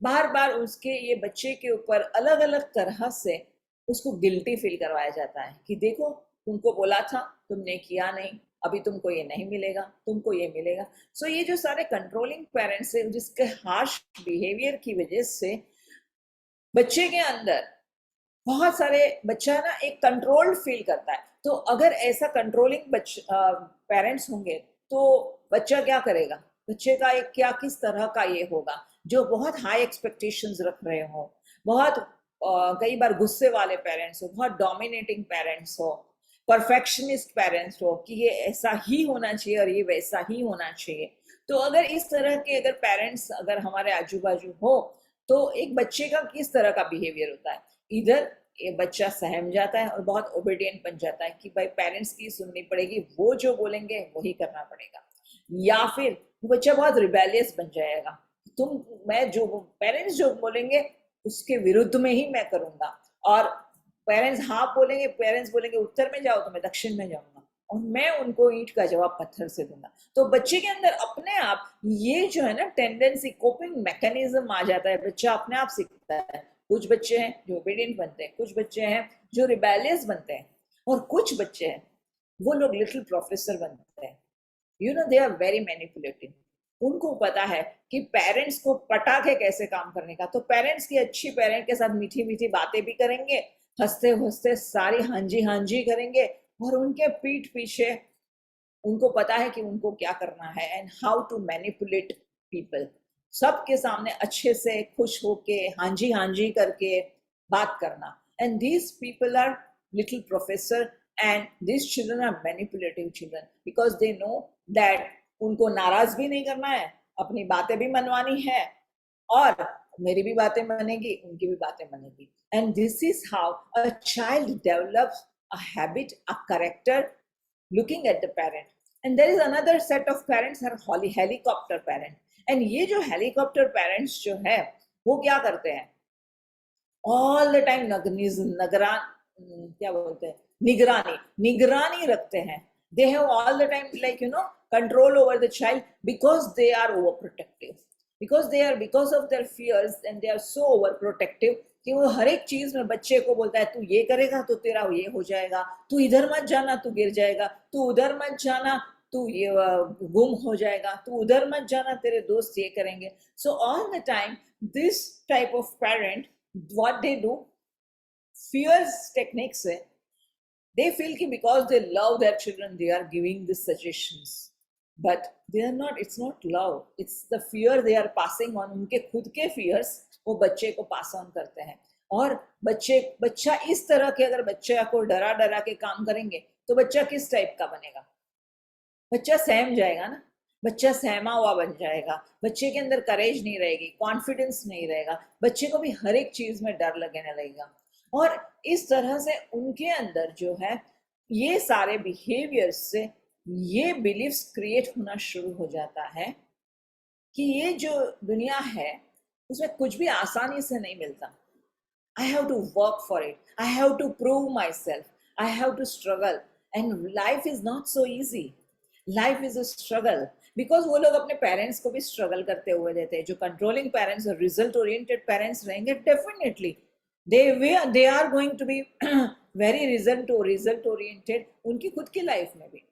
बार बार उसके ये बच्चे के ऊपर अलग अलग तरह से उसको गिल्टी फील करवाया जाता है कि देखो तुमको बोला था, तुमने किया नहीं, अभी तुमको ये नहीं मिलेगा, तुमको ये मिलेगा। सो ये जो सारे कंट्रोलिंग पेरेंट्स हैं जिसके हार्श बिहेवियर की वजह से बच्चे के अंदर बहुत सारे बच्चा ना एक कंट्रोल्ड फील करता है। तो अगर ऐसा कंट्रोलिंग पेरेंट्स होंगे तो बच्चा क्या करेगा? बच्चे का एक क्या किस तरह का ये होगा, जो बहुत हाई एक्सपेक्टेशंस रख रहे हो, बहुत कई बार गुस्से वाले पेरेंट्स हो, बहुत डोमिनेटिंग पेरेंट्स हो, परफेक्शनिस्ट पेरेंट्स हो कि ये ऐसा ही होना चाहिए और ये वैसा ही होना चाहिए। तो अगर इस तरह के अगर पेरेंट्स अगर हमारे आजू बाजू हो तो एक बच्चे का किस तरह का बिहेवियर होता है? इधर ये बच्चा सहम जाता है और बहुत ओबीडियंट बन जाता है कि भाई पेरेंट्स की सुननी पड़ेगी, वो जो बोलेंगे वही करना पड़ेगा, या फिर वो बच्चा बहुत रिबेलियस बन जाएगा, मैं जो पेरेंट्स जो बोलेंगे उसके विरुद्ध में ही मैं करूंगा, और पेरेंट्स हाँ बोलेंगे, पेरेंट्स बोलेंगे उत्तर में जाओ तो मैं दक्षिण में जाऊंगा, और मैं उनको ईंट का जवाब पत्थर से दूंगा। तो बच्चे के अंदर अपने आप ये जो है ना टेंडेंसी, कोपिंग मैकेनिज्म आ जाता है, बच्चा अपने आप सीखता है। कुछ बच्चे हैं जो ओबीडियंट बनते हैं, कुछ बच्चे हैं जो रिबेलियस बनते हैं, और कुछ बच्चे हैं वो लोग लिटिल प्रोफेसर बनते हैं। You know they are very manipulative. उनको पता है कि पेरेंट्स को पटा के कैसे काम करने का, तो पेरेंट्स की अच्छी पेरेंट के साथ मीठी मीठी बातें भी करेंगे, हंसते हंसते सारी हाँ जी करेंगे, और उनके पीठ पीछे उनको पता है कि उनको क्या करना है and how to manipulate people. सबके सामने अच्छे से खुश होके हाँ जी करके बात करना। And these people are little professor and these children are manipulative children because they know that उनको नाराज भी नहीं करना है, अपनी बातें भी मनवानी है, और मेरी भी बातें मानेगी, उनकी भी बातें मानेगी। And this is how a child develops a habit, a character, looking at the parent. And there is another set of parents are helicopter parent. And ये जो helicopter parents जो है वो क्या करते हैं, ऑल द टाइम नगरान क्या बोलते हैं, निगरानी निगरानी रखते हैं। They have all the time like you know control over the child because they are over protective, because of their fears and they are so over protective कि वो हर एक चीज में बच्चे को बोलता है तू ये करेगा तो तेरा ये हो जाएगा, तू इधर मत जाना तू गिर जाएगा, तू उधर मत जाना तू ये गुम हो जाएगा, तू उधर मत जाना तेरे दोस्त ये करेंगे। So all the time this type of parent what they do, fears techniques hai, they feel ki because they love their children they are giving these suggestions, but they are not, it's not love, it's the fear they are passing on, उनके खुद के fears वो बच्चे को पास ऑन करते हैं। और बच्चा इस तरह के अगर बच्चे को डरा डरा के काम करेंगे तो बच्चा किस टाइप का बनेगा, बच्चा सहम जाएगा ना, बच्चा सहमा हुआ बन जाएगा, बच्चे के अंदर करेज नहीं रहेगी, कॉन्फिडेंस नहीं रहेगा, बच्चे को भी हर एक चीज में डर लगने लगेगा। और इस तरह से उनके अंदर जो है ये सारे बिहेवियर्स से ये बिलीव्स क्रिएट होना शुरू हो जाता है कि ये जो दुनिया है उसमें कुछ भी आसानी से नहीं मिलता। I have to work for it, I have to prove myself, I have to struggle, and life is not so easy, life is a struggle. Because वो लोग अपने पेरेंट्स को भी स्ट्रगल करते हुए देते हैं। जो कंट्रोलिंग पेरेंट्स और रिजल्ट ओरिएंटेड पेरेंट्स रहेंगे definitely they are going to be very result oriented उनकी खुद की लाइफ में भी।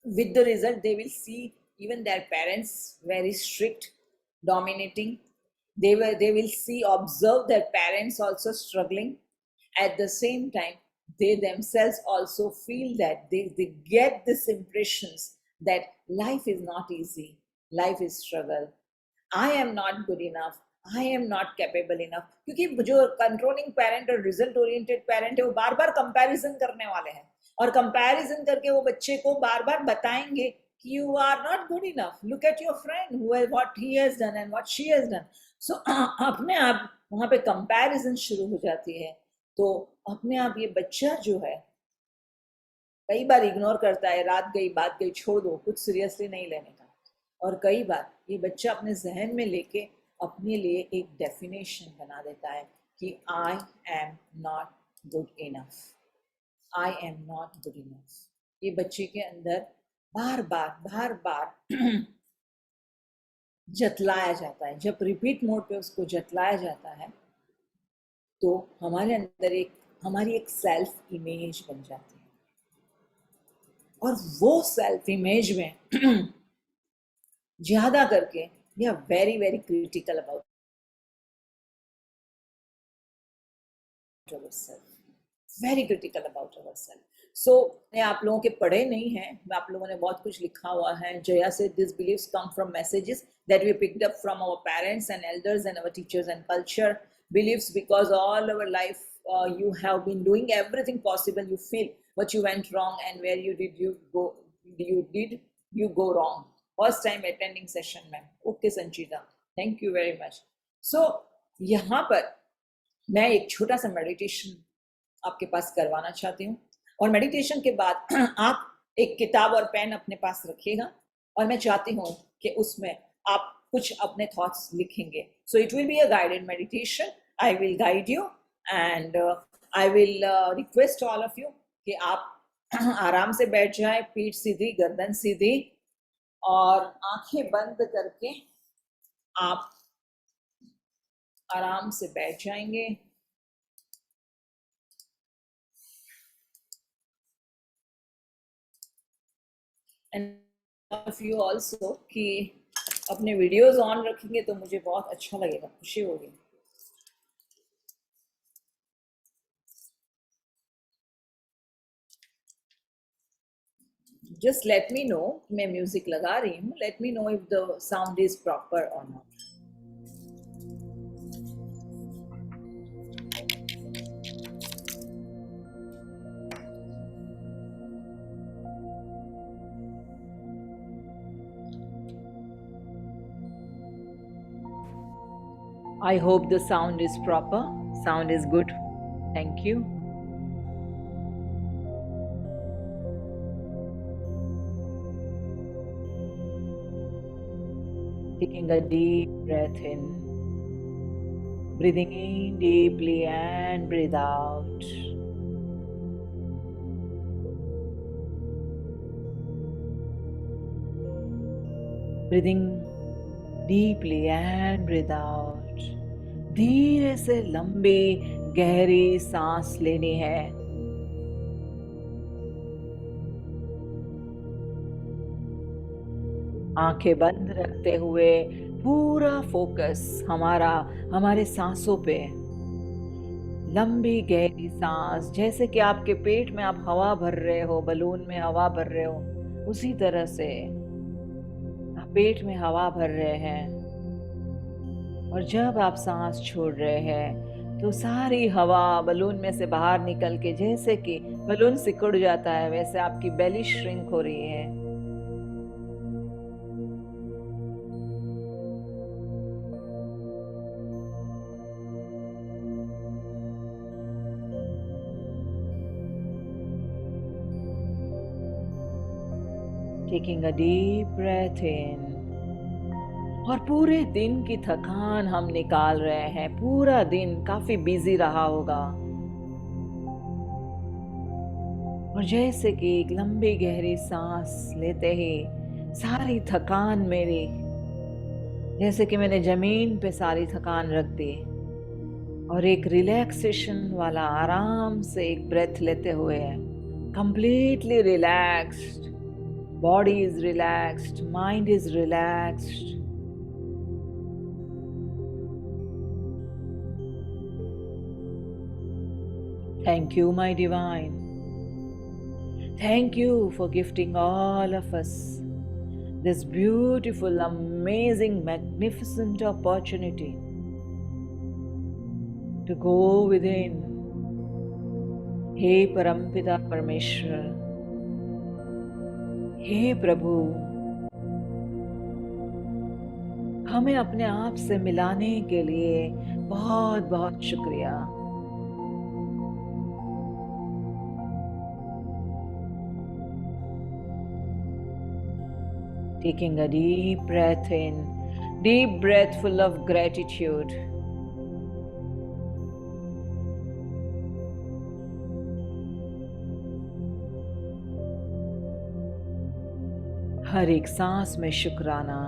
With the result they will see even their parents very strict dominating, they will see, observe their parents also struggling. At the same time they themselves also feel that they get this impressions that life is not easy, life is struggle, I am not good enough, I am not capable enough। क्योंकि जो कंट्रोलिंग पेरेंट और रिजल्ट ओरिएंटेड पेरेंट है वो बार बार कंपैरिजन करने वाले हैं, और कंपैरिजन करके वो बच्चे को बार बार बताएंगे कि you are not good enough, look at your friend who has what he has done and what she has done। so अपने आप वहां पे कंपैरिजन शुरू हो जाती है। तो अपने आप ये बच्चा जो है कई बार इग्नोर करता है, रात गई बात गई छोड़ दो, कुछ सीरियसली नहीं लेने का। और कई बार ये बच्चा अपने जहन में लेके अपने लिए एक डेफिनेशन बना देता है कि I am not good enough, I am not good enough. ये बच्चे के अंदर बार बार जतलाया जाता है। जब रिपीट मोड पे उसको जतलाया जाता है तो हमारे अंदर हमारी एक सेल्फ इमेज बन जाती है, और वो सेल्फ इमेज में ज्यादा करके we are very very critical about ourselves, very critical about ourselves। so आप लोगों के पढ़े नहीं हैं, आप लोगों ने बहुत कुछ लिखा हुआ है। जया से these beliefs come from messages that we picked up from our parents and elders and our teachers and culture beliefs, because all our life you have been doing everything possible, you feel what you went wrong and where you did you go wrong। first time attending session में okay Sanchita, thank you very much. So यहाँ पर मैं एक छोटा सा मेडिटेशन आपके पास करवाना चाहती हूँ, और मेडिटेशन के बाद आप एक किताब और पेन अपने पास रखिएगा, और मैं चाहती हूँ कि उसमें आप कुछ अपने थॉट्स लिखेंगे. So it will be a guided meditation. I will guide you and I will request all of you कि आप आराम से बैठ जाए, पीठ सीधी, गर्दन सीधी, और आंखें बंद करके आप आराम से बैठ जाएंगे. एंड ऑफ यू ऑल्सो कि अपने वीडियोस ऑन रखेंगे तो मुझे बहुत अच्छा लगेगा, खुशी होगी. Just let me know. मैं म्यूजिक लगा रही हूँ. Let me know if the sound is proper और not. I hope the sound is proper. Sound is good. Thank you. Taking a deep breath in. Breathing in deeply and breathe out. Breathing deeply and breathe out. धीरे से लंबी गहरी सांस लेनी है. आंखें बंद रखते हुए पूरा फोकस हमारे सांसों पे. लंबी गहरी सांस, जैसे कि आपके पेट में आप हवा भर रहे हो, बलून में हवा भर रहे हो, उसी तरह से आप पेट में हवा भर रहे हैं. और जब आप सांस छोड़ रहे हैं तो सारी हवा बलून में से बाहर निकल के, जैसे कि बलून सिकुड़ जाता है वैसे आपकी बेली श्रिंक हो रही है. Taking a deep breath in. और पूरे दिन की थकान हम निकाल रहे हैं. पूरा दिन काफी बिजी रहा होगा, और जैसे कि एक लंबी गहरी सांस लेते ही सारी थकान मेरी, जैसे कि मैंने जमीन पे सारी थकान रख दी, और एक रिलैक्सेशन वाला आराम से एक ब्रेथ लेते हुए completely relaxed. Body is relaxed, mind is relaxed. Thank you, my divine. Thank you for gifting all of us this beautiful, amazing, magnificent opportunity to go within. हे परमपिता परमेश्वर, हे प्रभु, हमें अपने आप से मिलाने के लिए बहुत बहुत शुक्रिया. Taking a deep breath in, deep breath full of gratitude. हर एक सांस में शुक्राना.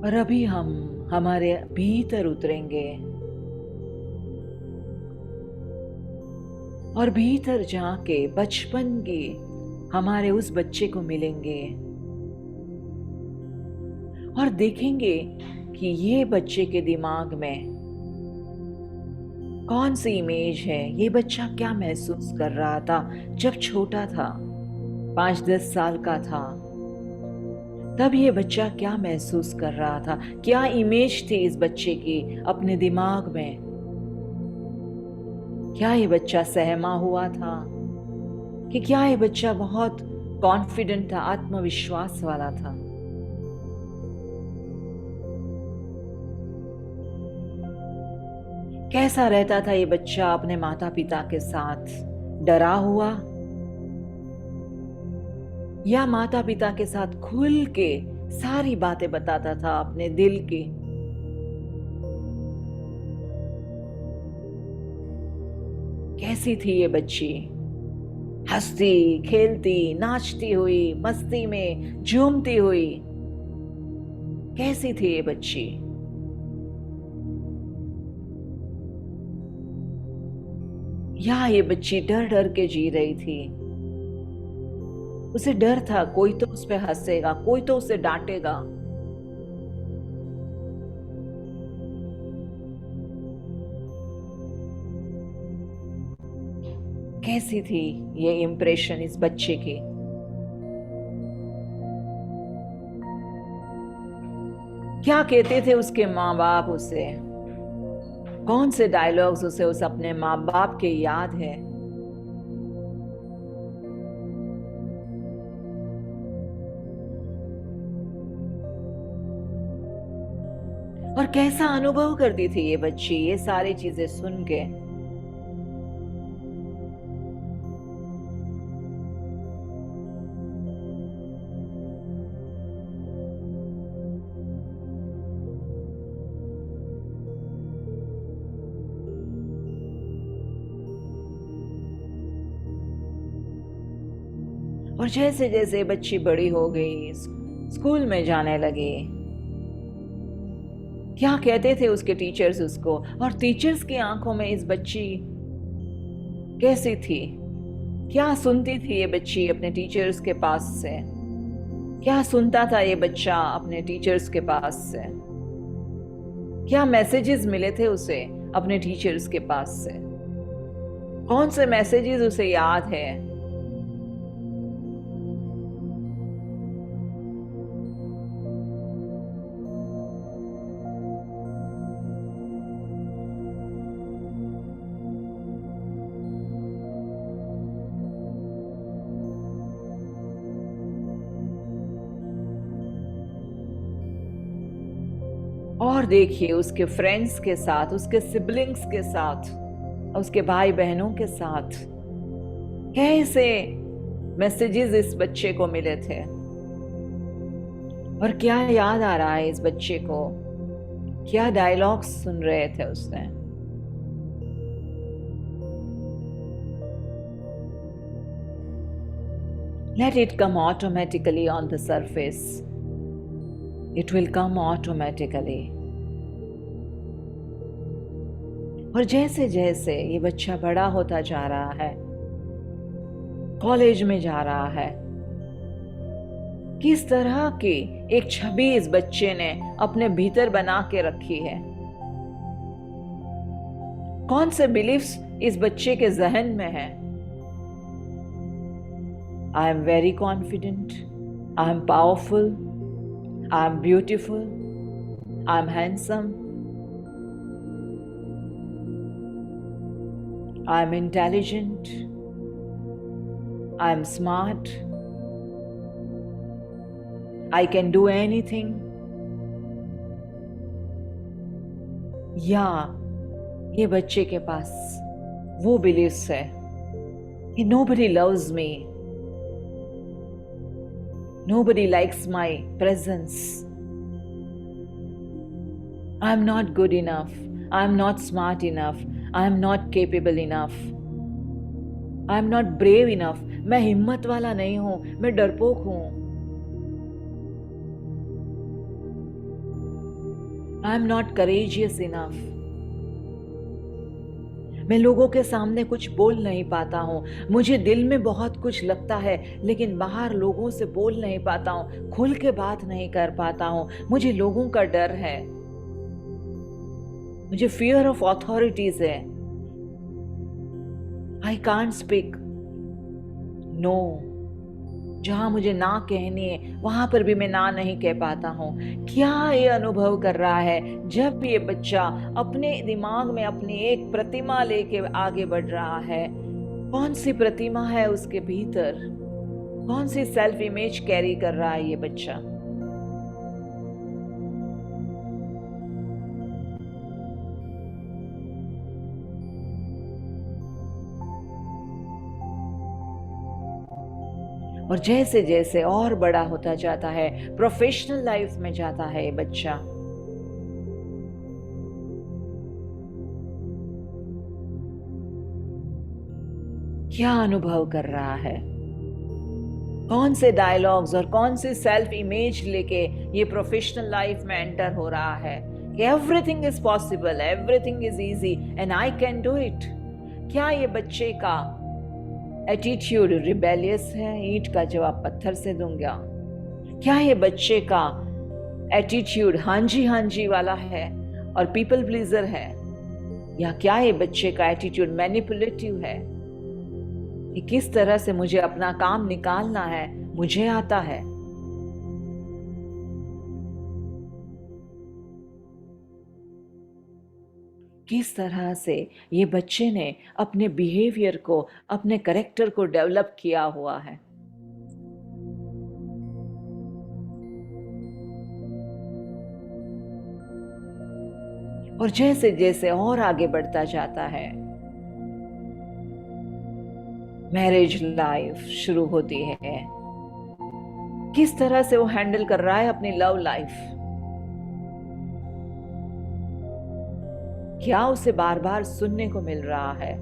और अभी हम हमारे भीतर उतरेंगे और भीतर जाके बचपन की हमारे उस बच्चे को मिलेंगे और देखेंगे कि ये बच्चे के दिमाग में कौन सी इमेज है. ये बच्चा क्या महसूस कर रहा था जब छोटा था, 5-10 साल का था. तब ये बच्चा क्या महसूस कर रहा था, क्या इमेज थी इस बच्चे की अपने दिमाग में. क्या ये बच्चा सहमा हुआ था कि क्या ये बच्चा बहुत कॉन्फिडेंट था, आत्मविश्वास वाला था. कैसा रहता था ये बच्चा अपने माता पिता के साथ? डरा हुआ, या माता पिता के साथ खुल के सारी बातें बताता था अपने दिल की? कैसी थी ये बच्ची? हंसती, खेलती, नाचती हुई, मस्ती में झूमती हुई, कैसी थी ये बच्ची? या ये बच्ची डर डर के जी रही थी? उसे डर था कोई तो उस पे हंसेगा, कोई तो उसे डांटेगा। कैसी थी ये इम्प्रेशन इस बच्चे की? क्या कहते थे उसके माँ बाप उसे? कौन से डायलॉग्स उसे उस अपने माँ बाप के याद है? और कैसा अनुभव करती थी ये बच्ची ये सारी चीजें सुन के? और जैसे जैसे बच्ची बड़ी हो गई, स्कूल में जाने लगी, क्या कहते थे उसके टीचर्स उसको? और टीचर्स की आंखों में इस बच्ची कैसी थी? क्या सुनती थी ये बच्ची अपने टीचर्स के पास से? क्या सुनता था ये बच्चा अपने टीचर्स के पास से? क्या मैसेजेस मिले थे उसे अपने टीचर्स के पास से? कौन से मैसेजेस उसे याद है? और देखिए उसके फ्रेंड्स के साथ, उसके सिबलिंग्स के साथ, उसके भाई बहनों के साथ कैसे मैसेजेस इस बच्चे को मिले थे। और क्या याद आ रहा है इस बच्चे को? क्या डायलॉग्स सुन रहे थे उसने? Let it come automatically on the surface. It will come automatically. और जैसे जैसे ये बच्चा बड़ा होता जा रहा है, कॉलेज में जा रहा है, किस तरह की एक छवि इस बच्चे ने अपने भीतर बना के रखी है? कौन से बिलीफ्स इस बच्चे के जहन में है? I am very confident, I am powerful, I am beautiful, I am handsome, I am intelligent, I am smart, I can do anything. या ये बच्चे के पास वो बिलीफ्स है कि nobody loves me, nobody likes my presence, I'm not good enough, I'm not smart enough, I'm not capable enough, I'm not brave enough, मैं हिम्मत वाला नहीं हूं, मैं डरपोक हूं, I'm not courageous enough, मैं लोगों के सामने कुछ बोल नहीं पाता हूँ, मुझे दिल में बहुत कुछ लगता है लेकिन बाहर लोगों से बोल नहीं पाता हूँ, खुल के बात नहीं कर पाता हूँ, मुझे लोगों का डर है, मुझे फियर ऑफ अथॉरिटीज है, आई कांट स्पीक नो, जहां मुझे ना कहनी है वहां पर भी मैं ना नहीं कह पाता हूं। क्या ये अनुभव कर रहा है जब ये बच्चा अपने दिमाग में अपनी एक प्रतिमा लेके आगे बढ़ रहा है? कौन सी प्रतिमा है उसके भीतर? कौन सी सेल्फ इमेज कैरी कर रहा है ये बच्चा? और जैसे जैसे और बड़ा होता जाता है, प्रोफेशनल लाइफ में जाता है ये बच्चा, क्या अनुभव कर रहा है, कौन से डायलॉग्स और कौन से सेल्फ इमेज लेके ये प्रोफेशनल लाइफ में एंटर हो रहा है कि everything is possible, everything is easy and I can do it. क्या ये बच्चे का एटीट्यूड रिबेलियस है, ईंट का जवाब पत्थर से दूंगा? क्या ये बच्चे का एटीट्यूड हाँ जी वाला है और पीपल प्लीजर है, या क्या ये बच्चे का एटीट्यूड मैनिपुलेटिव है कि किस तरह से मुझे अपना काम निकालना है, मुझे आता है? किस तरह से ये बच्चे ने अपने बिहेवियर को, अपने करेक्टर को डेवलप किया हुआ है। और जैसे जैसे और आगे बढ़ता जाता है, मैरिज लाइफ शुरू होती है, किस तरह से वो हैंडल कर रहा है अपनी लव लाइफ, क्या उसे बार बार सुनने को मिल रहा है,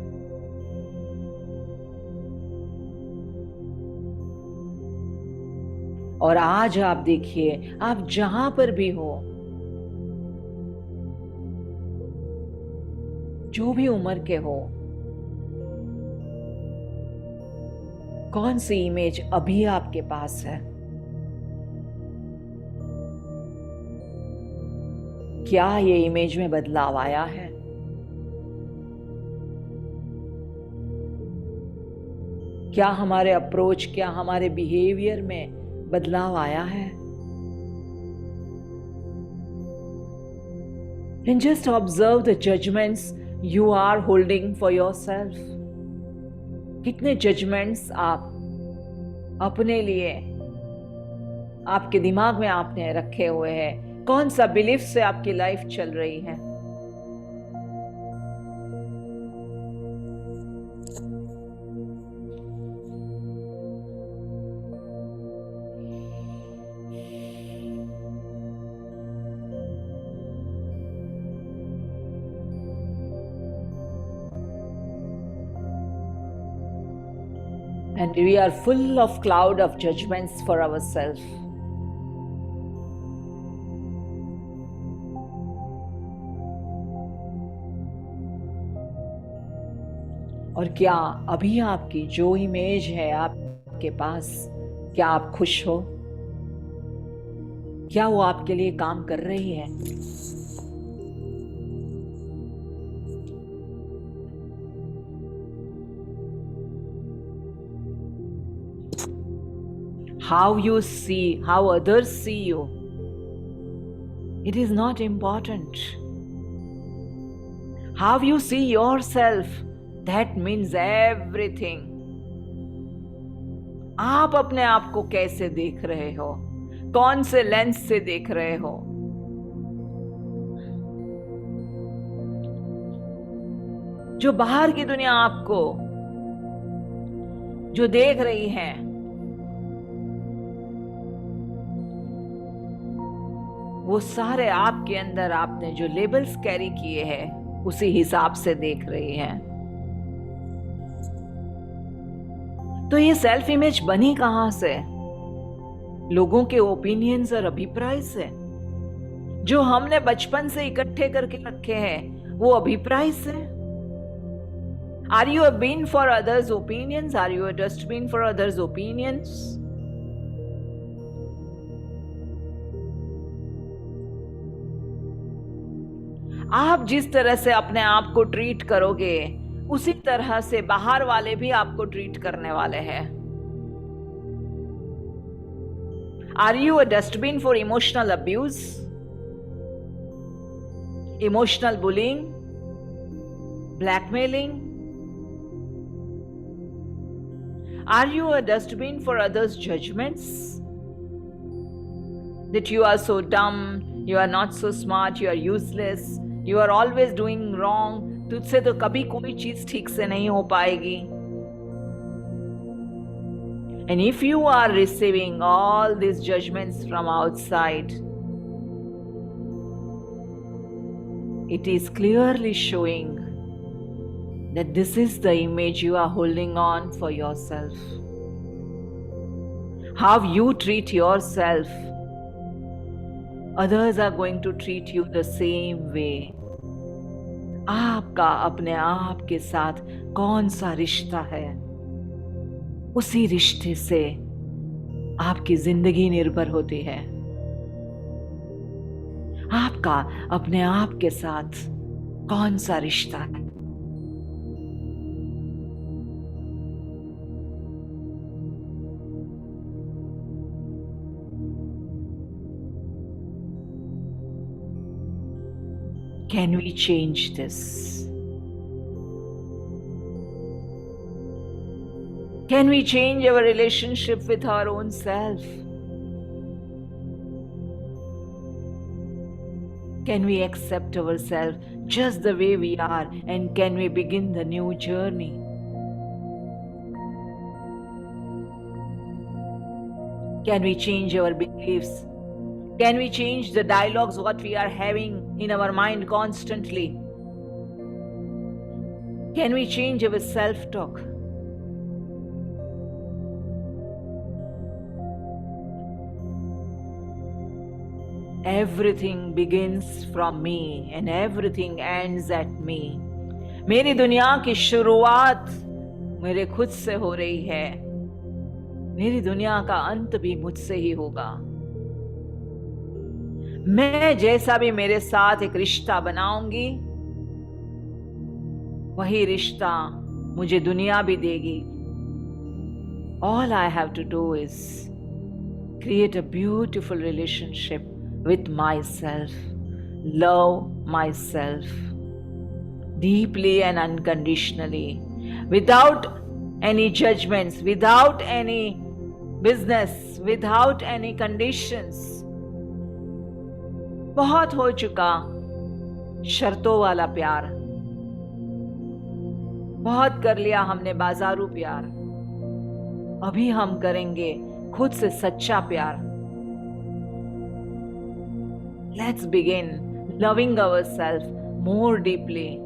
और आज आप देखिए, आप जहां पर भी हो, जो भी उम्र के हो, कौन सी इमेज अभी आपके पास है? क्या ये इमेज में बदलाव आया है? क्या हमारे अप्रोच, क्या हमारे बिहेवियर में बदलाव आया है? And just observe the judgments you are holding for yourself. कितने जजमेंट्स आप अपने लिए, आपके दिमाग में आपने रखे हुए हैं? कौन सा बिलीफ से आपकी लाइफ चल रही है? And we are full of cloud of judgments for ourselves. और क्या अभी आपकी जो इमेज है आपके पास, क्या आप खुश हो? क्या वो आपके लिए काम कर रही है? How you see, how others see you, it is not important. How you see yourself, that means everything. आप अपने आप को कैसे देख रहे हो, कौन से लेंस से देख रहे हो? जो बाहर की दुनिया आपको जो देख रही है, वो सारे आपके अंदर आपने जो लेबल्स कैरी किए हैं उसी हिसाब से देख रही है। तो ये सेल्फ इमेज बनी कहां से? लोगों के ओपिनियंस और अभिप्राय से, जो हमने बचपन से इकट्ठे करके रखे हैं वो अभिप्राय से। Are you a bin for others opinions? Are you a dustbin for others opinions? आप जिस तरह से अपने आप को ट्रीट करोगे उसी तरह से बाहर वाले भी आपको ट्रीट करने वाले हैं। Are you a dustbin for emotional abuse, emotional bullying, blackmailing? Are you a dustbin for others judgements, that you are so dumb, you are not so smart, you are useless, you are always doing wrong, तुझसे तो कभी कोई चीज ठीक से नहीं हो पाएगी? And if you are receiving all these judgments from outside, it is clearly showing that this is the image you are holding on for yourself. How you treat yourself, others are going to treat you the same way. आपका अपने आप के साथ कौन सा रिश्ता है, उसी रिश्ते से आपकी जिंदगी निर्भर होती है. आपका अपने आप के साथ कौन सा रिश्ता है. Can we change this? Can we change our relationship with our own self? Can we accept ourselves just the way we are, and can we begin the new journey? Can we change our beliefs? Can we change the dialogues what we are having in our mind constantly? Can we change our self-talk? Everything begins from me and everything ends at me. मेरी दुनिया की शुरुआत मेरे खुद से हो रही है. मेरी दुनिया का अंत भी मुझसे ही होगा. मैं जैसा भी मेरे साथ एक रिश्ता बनाऊंगी, वही रिश्ता मुझे दुनिया भी देगी. All I have to do is create a beautiful relationship with myself, love myself deeply and unconditionally, without any judgments, without any business, without any conditions. बहुत हो चुका शर्तों वाला प्यार, बहुत कर लिया हमने बाजारू प्यार. अभी हम करेंगे खुद से सच्चा प्यार. Let's begin loving ourselves more deeply,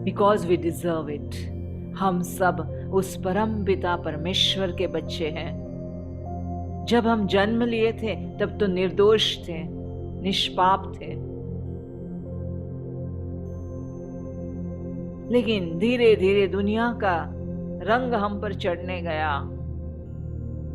because we deserve it. हम सब उस परम पिता परमेश्वर के बच्चे हैं. जब हम जन्म लिए थे तब तो निर्दोष थे, निष्पाप थे. लेकिन धीरे धीरे दुनिया का रंग हम पर चढ़ने गया.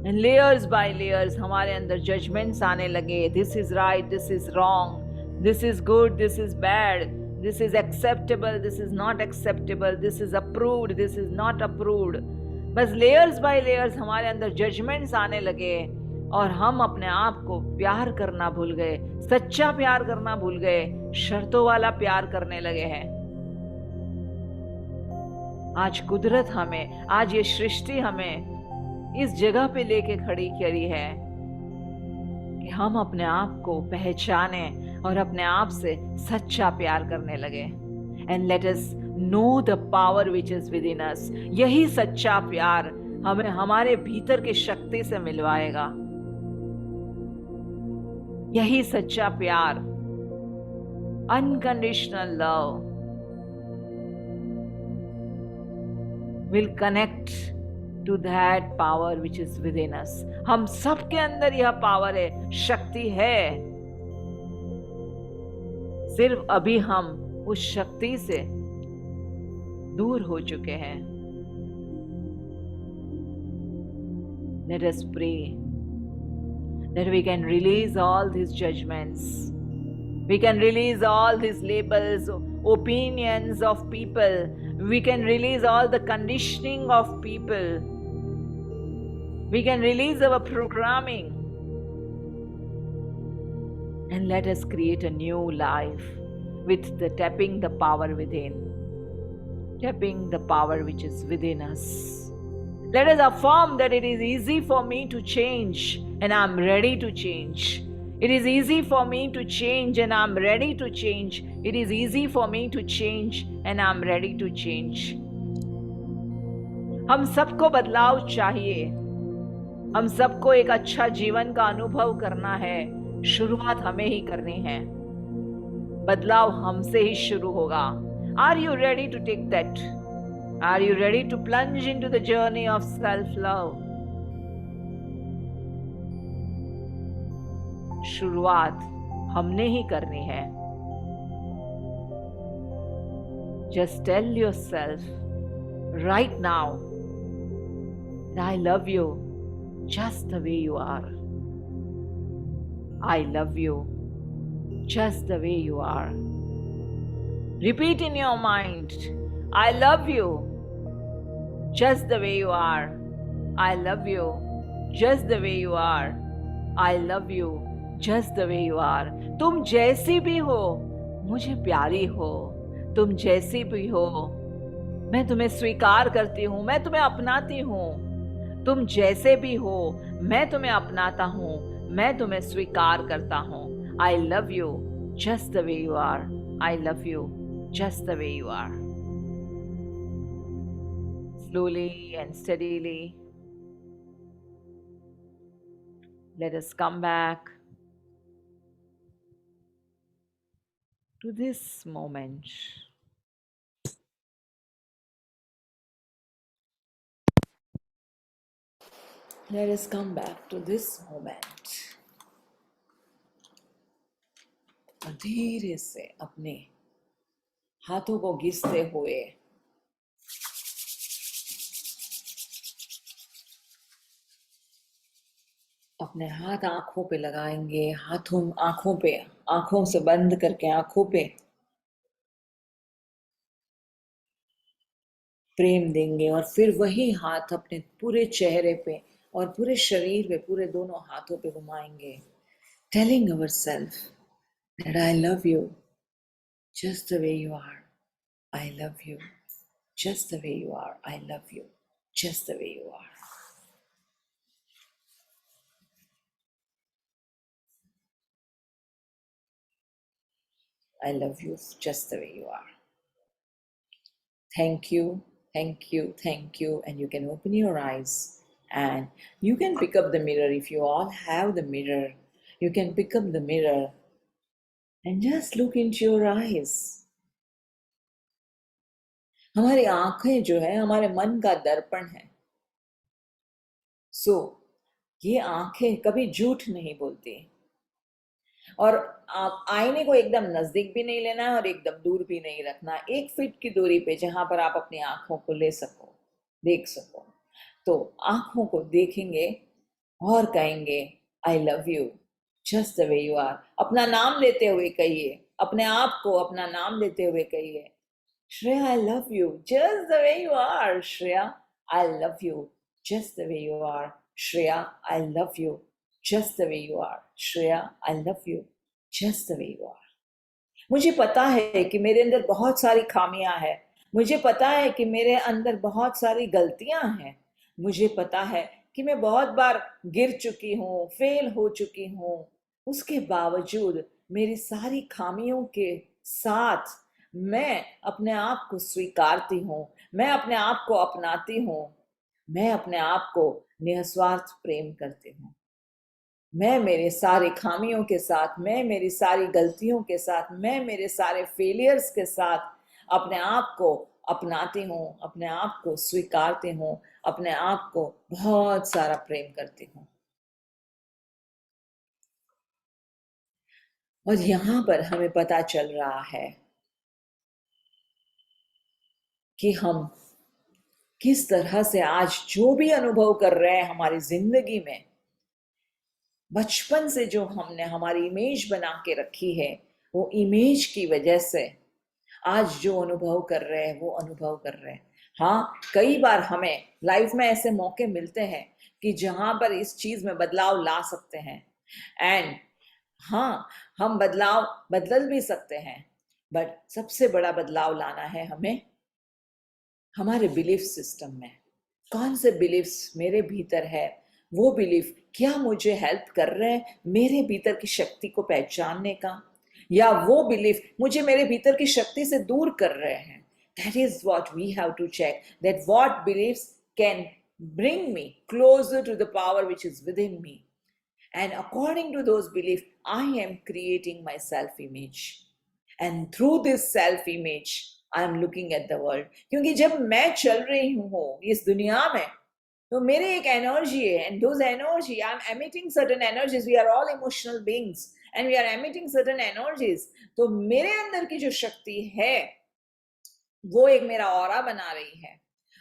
And layers by layers हमारे अंदर जजमेंट्स आने लगे. This is right, this is wrong, this is good, this is bad, this is acceptable, this is not acceptable, this is approved, this is not approved. बस layers by layers हमारे अंदर जजमेंट्स आने लगे और हम अपने आप को प्यार करना भूल गए, सच्चा प्यार करना भूल गए, शर्तों वाला प्यार करने लगे हैं. आज कुदरत हमें, आज ये सृष्टि हमें इस जगह पे लेके खड़ी करी है कि हम अपने आप को पहचाने और अपने आप से सच्चा प्यार करने लगे. And let us know the power which is within us. यही सच्चा प्यार हमें हमारे भीतर की शक्ति से मिलवाएगा. यही सच्चा प्यार, unconditional love, will connect to that power which is within us. हम सबके अंदर यह पावर है, शक्ति है. सिर्फ अभी हम उस शक्ति से दूर हो चुके हैं. Let us pray that we can release all these judgments. We can release all these labels, opinions of people. We can release all the conditioning of people. We can release our programming. And let us create a new life with the tapping the power within. Tapping the power which is within us. Let us affirm that it is easy for me to change and I'm ready to change. It is easy for me to change and I'm ready to change. It is easy for me to change and I'm ready to change. हम सबको बदलाव चाहिए, हम सबको एक अच्छा जीवन का अनुभव करना है। शुरुआत हमें ही करनी है, बदलाव हमसे ही शुरू होगा। Are you ready to take that? Are you ready to plunge into the journey of self love? शुरुआत हमने ही करनी है। Just tell yourself right now, I love you just the way you are. I love you just the way you are. Repeat in your mind, I love you just the way you are. I love you just the way you are. I love you just the way you are. तुम जैसी भी हो मुझे प्यारी हो, तुम जैसी भी हो मैं तुम्हें स्वीकार करती हूँ, मैं तुम्हें अपनाती हूँ। तुम जैसे भी हो मैं तुम्हें अपनाता हूँ, मैं तुम्हें स्वीकार करता हूँ। I love you just the way you are. I love you just the way you are. Slowly and steadily, let us come back to this moment. Let us come back to this moment. और धीरे से अपने हाथों को घिसते हुए अपने हाथ आंखों पे लगाएंगे, आंखों से बंद करके आंखों पे प्रेम देंगे और फिर वही हाथ अपने पूरे चेहरे पे और पूरे शरीर पे, पूरे दोनों हाथों पे घुमाएंगे, telling ourselves that I love you just the way you are. I love you just the way you are. I love you just the way you are. I love you just the way you are. Thank you, thank you, thank you. And you can open your eyes and you can pick up the mirror. If you all have the mirror, you can pick up the mirror and just look into your eyes. हमारी आंखें जो है हमारे मन का दर्पण है। ये आंखें कभी झूठ नहीं बोलती और आप आईने को एकदम नजदीक भी नहीं लेना है और एकदम दूर भी नहीं रखना। 1 फीट की दूरी पे जहां पर आप अपनी आंखों को ले सको, देख सको, तो आंखों को देखेंगे और कहेंगे I love you just the way you are. अपना नाम लेते हुए कहिए, अपने आप को अपना नाम लेते हुए कहिए, Shreya I love you just the way you are. Shreya I love you just the way you are. Shreya I love you just the way you are. Shreya, I love you just the way you are. मुझे पता है कि मेरे अंदर बहुत सारी खामियां हैं, मुझे पता है कि मेरे अंदर बहुत सारी गलतियां हैं, मुझे पता है कि मैं बहुत बार गिर चुकी हूँ, फेल हो चुकी हूँ। उसके बावजूद मेरी सारी खामियों के साथ मैं अपने आप को स्वीकारती हूँ, मैं अपने आप को अपनाती हूँ, मैं अपने आप को निस्वार्थ प्रेम करती हूँ। मैं मेरे सारे खामियों के साथ, मैं मेरी सारी गलतियों के साथ, मैं मेरे सारे फेलियर्स के साथ अपने आप को अपनाती हूँ, अपने आप को स्वीकारती हूँ, अपने आप को बहुत सारा प्रेम करती हूँ। और यहाँ पर हमें पता चल रहा है कि हम किस तरह से आज जो भी अनुभव कर रहे हैं हमारी जिंदगी में, बचपन से जो हमने हमारी इमेज बना के रखी है, वो इमेज की वजह से आज जो अनुभव कर रहे हैं वो अनुभव कर रहे हैं। हाँ, कई बार हमें लाइफ में ऐसे मौके मिलते हैं कि जहां पर इस चीज में बदलाव ला सकते हैं एंड हाँ, हम बदलाव बदल भी सकते हैं, बट सबसे बड़ा बदलाव लाना है हमें हमारे बिलीफ सिस्टम में। कौन से बिलीफ्स मेरे भीतर है, वो बिलीफ क्या मुझे हेल्प कर रहे हैं मेरे भीतर की शक्ति को पहचानने का, या वो बिलीफ मुझे मेरे भीतर की शक्ति से दूर कर रहे हैं। That is what we have to check, that what beliefs can bring me closer to the power which is within me. And according to those beliefs, I am creating my self-image. And through this self-image, I am looking at the world. क्योंकि जब मैं चल रही हूँ इस दुनिया में, तो मेरे एक एनर्जी है, and those energy, I'm emitting certain energies. We are all emotional beings, and we are emitting certain energies. तो मेरे अंदर की जो शक्ति है, वो एक मेरा ऑरा बना रही है,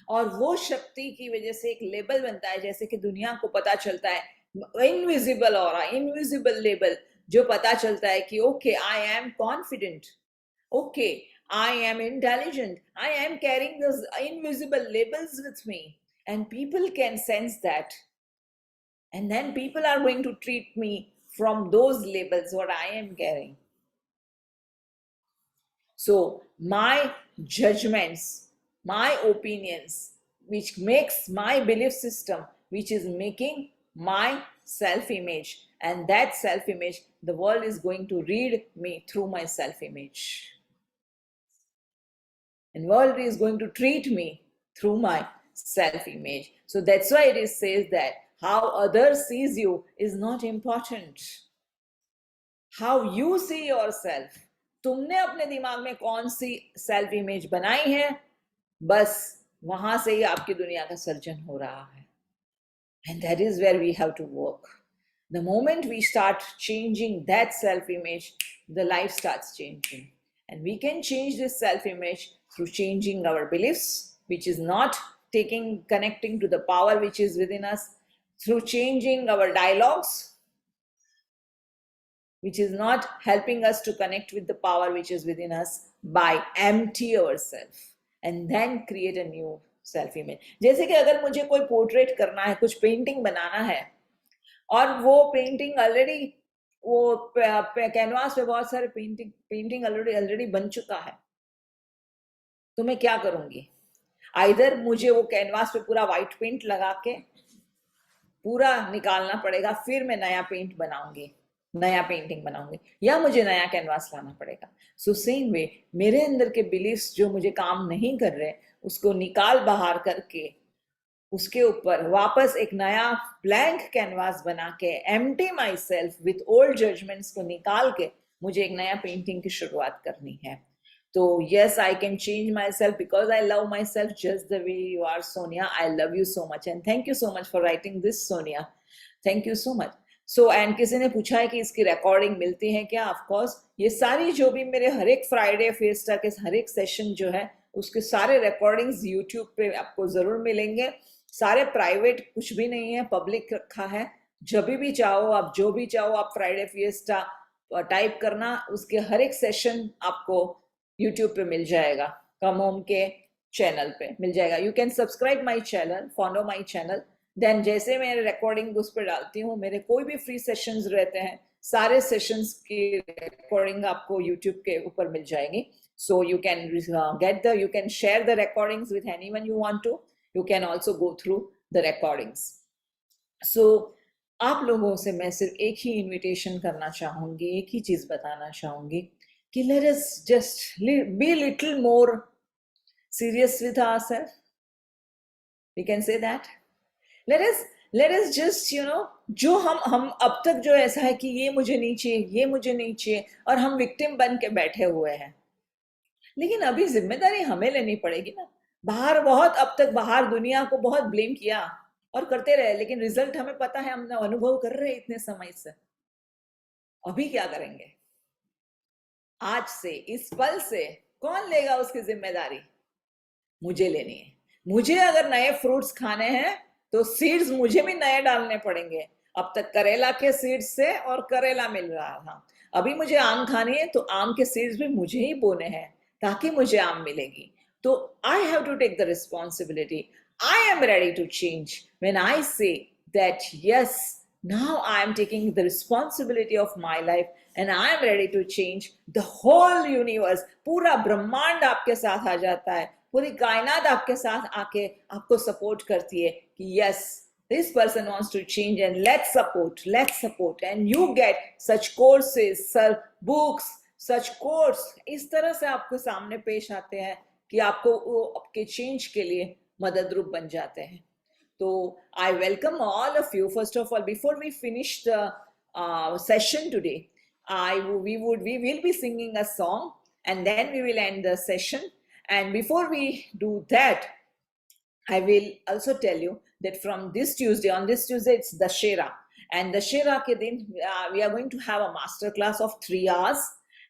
और वो शक्ति की वजह से एक लेबल बनता है, जैसे कि दुनिया को पता चलता है, इनविजिबल ऑरा, इनविजिबल लेबल, जो पता चलता है कि okay, I am confident, okay, I am intelligent, I am carrying those invisible labels with me, and people can sense that, and then people are going to treat me from those labels what I am carrying. So my judgments, my opinions, which makes my belief system, which is making my self-image, and that self-image, the world is going to read me through my self-image. And world is going to treat me through my self-image. So that's why it is says that how others sees you is not important. How you see yourself. तुमने अपने दिमाग में कौन सी सेल्फ इमेज बनाई है, बस वहां से ही आपकी दुनिया का सर्जन हो रहा है. And that is where we have to work. The moment we start changing that self image, the life starts changing. And we can change this self-image through changing our beliefs, which is not connecting to the power which is within us, through changing our dialogues, which is not helping us to connect with the power which is within us, by empty ourselves, and then create a new self-image. जैसे कि अगर मुझे कोई पोर्ट्रेट करना है, कुछ पेंटिंग बनाना है, और वो पेंटिंग ऑलरेडी, वो कैनवास पे बहुत सारे पेंटिंग ऑलरेडी बन चुका है, तो मैं क्या करूंगी? आइदर मुझे वो कैनवास पे पूरा व्हाइट पेंट लगा के पूरा निकालना पड़ेगा, फिर मैं नया पेंट बनाऊंगी, नया पेंटिंग बनाऊंगी, या मुझे नया कैनवास लाना पड़ेगा. सो सेम वे, मेरे अंदर के बिलीफ्स जो मुझे काम नहीं कर रहे, उसको निकाल बाहर करके उसके ऊपर वापस एक नया ब्लैंक कैनवास बना के, empty my self with old judgements को निकाल के, मुझे एक नया पेंटिंग की शुरुआत करनी है. तो yes, I can change my self because I love my self just the way you are. Sonia, I love you so much, and thank you so much for writing this. Sonia, thank you so much. So and किसी ने पूछा है कि इसकी रिकॉर्डिंग मिलती है क्या? ऑफकोर्स, ये सारी जो भी मेरे हर एक फ्राइडे फिएस्टा के हर एक सेशन जो है, उसके सारे रिकॉर्डिंग्स यूट्यूब पे आपको जरूर मिलेंगे. सारे प्राइवेट, कुछ भी नहीं है, पब्लिक रखा है. जब भी चाहो आप, जो भी चाहो आप, फ्राइडे फिएस्टा टाइप करना, उसके हर एक सेशन आपको यूट्यूब पे मिल जाएगा, कम होम के चैनल पे मिल जाएगा. You can subscribe my channel, follow my channel. Then जैसे मैं रिकॉर्डिंग उस पर डालती हूँ, मेरे कोई भी फ्री सेशंस रहते हैं, सारे सेशंस की रिकॉर्डिंग आपको यूट्यूब के ऊपर मिल जाएंगी. So you can you can share the recordings with anyone you want to. You can also go through the recordings. So आप लोगों से मैं सिर्फ एक ही इन्विटेशन करना चाहूंगी, एक ही चीज बताना चाहूंगी कि let us just be little more serious with ourselves. We can say that. Let us just, जो हम अब तक जो ऐसा है कि ये मुझे नहीं चाहिए, ये मुझे नहीं चाहिए, और हम विक्टिम बन के बैठे हुए हैं. लेकिन अभी जिम्मेदारी हमें लेनी पड़ेगी ना. बहुत अब तक बाहर दुनिया को बहुत ब्लेम किया और करते रहे, लेकिन रिजल्ट हमें पता है, हम अनुभव कर रहे हैं इतने समय से. अभी क्या करेंगे? आज से, इस पल से कौन लेगा उसकी जिम्मेदारी? मुझे लेनी है. मुझे अगर नए फ्रूट्स खाने हैं तो सीड्स मुझे भी नए डालने पड़ेंगे. अब तक करेला के सीड्स से और करेला मिल रहा था, अभी मुझे आम खानी है तो आम के सीड्स भी मुझे ही बोने हैं ताकि मुझे आम मिलेगी. तो I have to take the responsibility. I am ready to change when I say that yes, now I am taking the responsibility of my life and I am ready to change. The whole universe, पूरा ब्रह्मांड आपके साथ आ जाता है, पूरी कायनात आपके साथ आके आपको सपोर्ट करती है कि yes, this person wants to change and let's support. And you get such courses, such books, such course, इस तरह से आपको सामने पेश आते हैं कि आपको वो आपके चेंज के लिए मदद रूप बन जाते हैं. So I welcome all of you. First of all, before we finish the session today, we will be singing a song, and then we will end the session. And before we do that, I will also tell you that from this Tuesday, on this Tuesday, it's Dashera. And Dashera ke din, we are going to have a master class of 3 hours.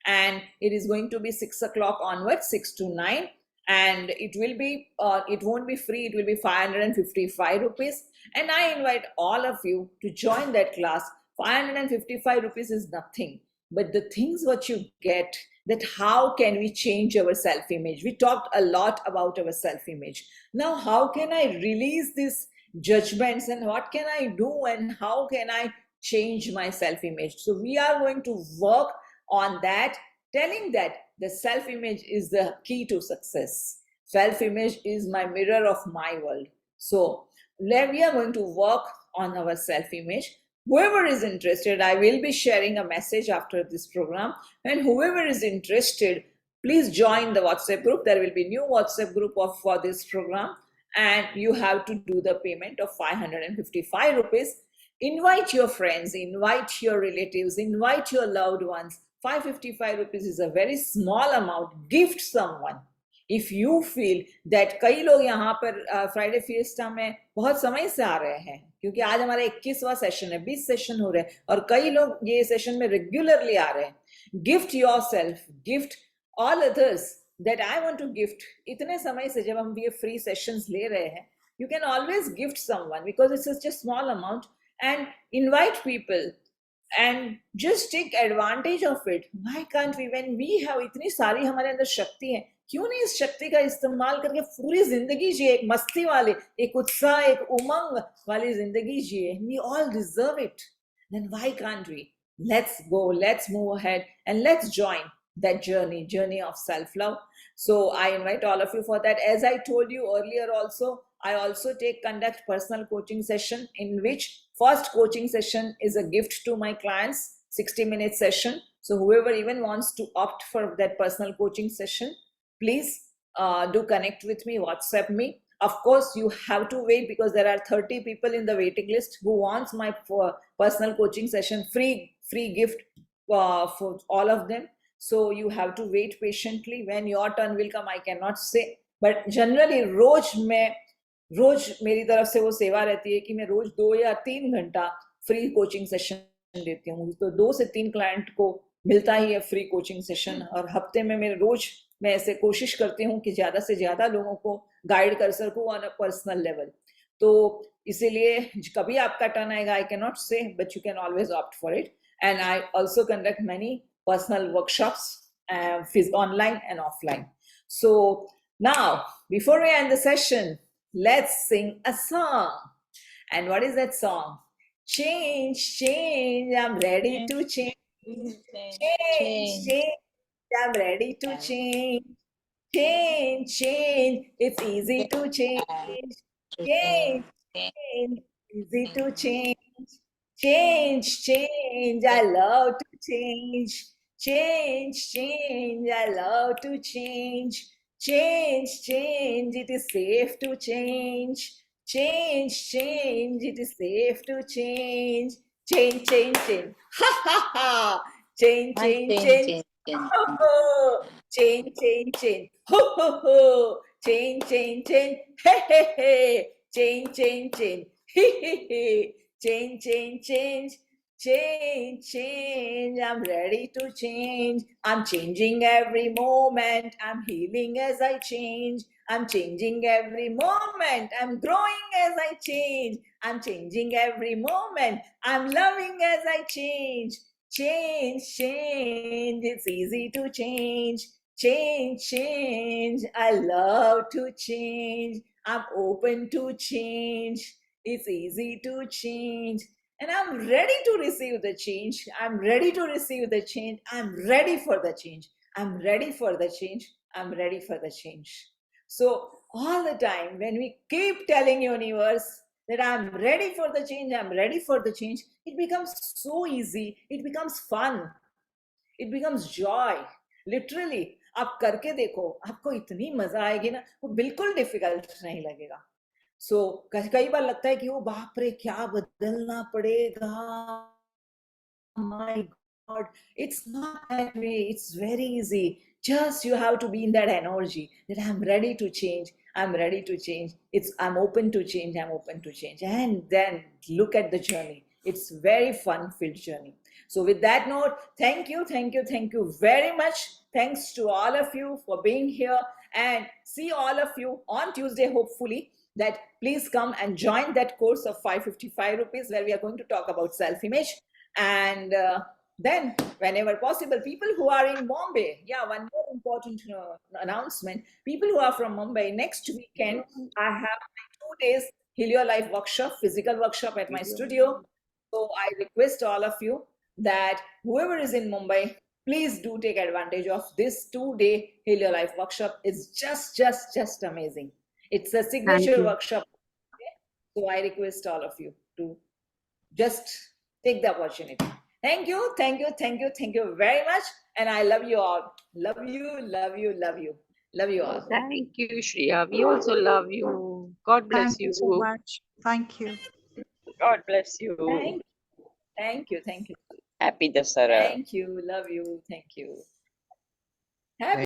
And it is going to be 6 o'clock onwards, 6 to 9. And it will be, it won't be free, it will be 555 rupees. And I invite all of you to join that class. 555 rupees is nothing. But the things what you get, that how can we change our self-image? We talked a lot about our self-image. Now, how can I release these judgments and what can I do and how can I change my self-image? So we are going to work on that, telling that the self-image is the key to success. Self-image is my mirror of my world. So we are going to work on our self-image. Whoever is interested, I will be sharing a message after this program, and whoever is interested, please join the WhatsApp group. There will be new WhatsApp group for this program, and you have to do the payment of 555 rupees. Invite your friends, invite your relatives, invite your loved ones. 555 rupees is a very small amount. Gift someone. If you feel that कई लोग यहाँ पर फ्राइडे फिएस्टा में बहुत समय से आ रहे हैं, क्योंकि आज हमारा 21वां सेशन है, 20 सेशन हो रहे हैं और कई लोग ये सेशन में रेगुलरली आ रहे हैं. Gift yourself, gift all others that I want to gift. इतने समय से जब हम ये free sessions ले रहे हैं, you can always gift someone because it's such a small amount, and invite people and just take advantage of it. Why can't we? When we have इतनी सारी हमारे अंदर शक्ति है, क्यों नहीं इस शक्ति का इस्तेमाल करके पूरी जिंदगी जिए, एक मस्ती वाली, एक उत्साह, एक उमंग वाली जिंदगी जिए? We all deserve it. Then why can't we? Let's go, let's move ahead, and let's join that journey of self-love. So I invite all of you for that. As I told you earlier also, I also conduct personal coaching session, in which first coaching session is a gift to my clients, 60-minute session. So whoever even wants to opt for that personal coaching session, please do connect with me, WhatsApp me. Of course, you have to wait because there are 30 people in the waiting list who wants my personal coaching session, free gift for all of them. So you have to wait patiently. When your turn will come, I cannot say. But generally, रोज मेरी तरफ से वो सेवा रहती है कि मैं रोज 2 या 3 घंटा फ्री कोचिंग सेशन देती हूँ. तो 2 से 3 क्लाइंट को मिलता ही है फ्री कोचिंग सेशन, और हफ्ते में मैं रोज ऐसे कोशिश करती हूँ कि ज्यादा से ज्यादा लोगों को गाइड कर सकूँ ऑन अ पर्सनल लेवल. तो इसीलिए कभी आपका टर्न आएगा, आई कैन नॉट से, but you can always opt for it. And I also conduct many personal workshops, online and offline. So now, before we end the session, let's sing a song. And what is that song? Change, change, I'm ready to change. Change, change, I'm ready to change. Change, change, it's easy to change. Change, change, easy to change. Change, change, I love to change. Change, change, I love to change. Change, change, it is safe to change. Change, change, it is safe to change. Change, change, change. Ha ha ha. Change, change, change. Ho ho. Change, change, change. Ho ho ho. Change, change, change. Hey, hey, hey. Change, change, change. He, he, he. Change, change, change. Change, change, I'm ready to change. I'm changing every moment. I'm healing as I change. I'm changing every moment. I'm growing as I change. I'm changing every moment. I'm loving as I change. Change, change, it's easy to change. Change, change, I love to change. I'm open to change. It's easy to change. And I'm ready to receive the change. I'm ready to receive the change. I'm ready for the change. I'm ready for the change. I'm ready for the change. So all the time, when we keep telling universe that I'm ready for the change, I'm ready for the change, it becomes so easy. It becomes fun. It becomes joy. Literally, आप करके देखो, आपको इतनी मजा आएगी ना, वो बिल्कुल डिफिकल्ट नहीं लगेगा. So कई बार लगता है कि वो बाप रे क्या बदलना पड़ेगा. My God, it's not that way. It's very easy. Just you have to be in that energy that I'm ready to change. I'm ready to change. I'm open to change. I'm open to change. And then look at the journey. It's very fun-filled journey. So with that note, thank you very much. Thanks to all of you for being here, and see all of you on Tuesday, hopefully. That please come and join that course of 555 rupees where we are going to talk about self-image. And then whenever possible, people who are in Mumbai, yeah, one more important announcement. People who are from Mumbai, next weekend I have my 2 days Heal Your Life workshop, physical workshop at my studio. So I request all of you that whoever is in Mumbai, please do take advantage of this 2-day Heal Your Life workshop. It's just amazing. It's a Thank signature you. workshop. So I request all of you to just take the opportunity. Thank you very much. And I love you all. Love you. Love you all. Thank you, Shreya. We also love you. God bless Thank you so much. Thank you. God bless you. Thank you. Happy Dasara. Thank you. Love you. Thank you. Happy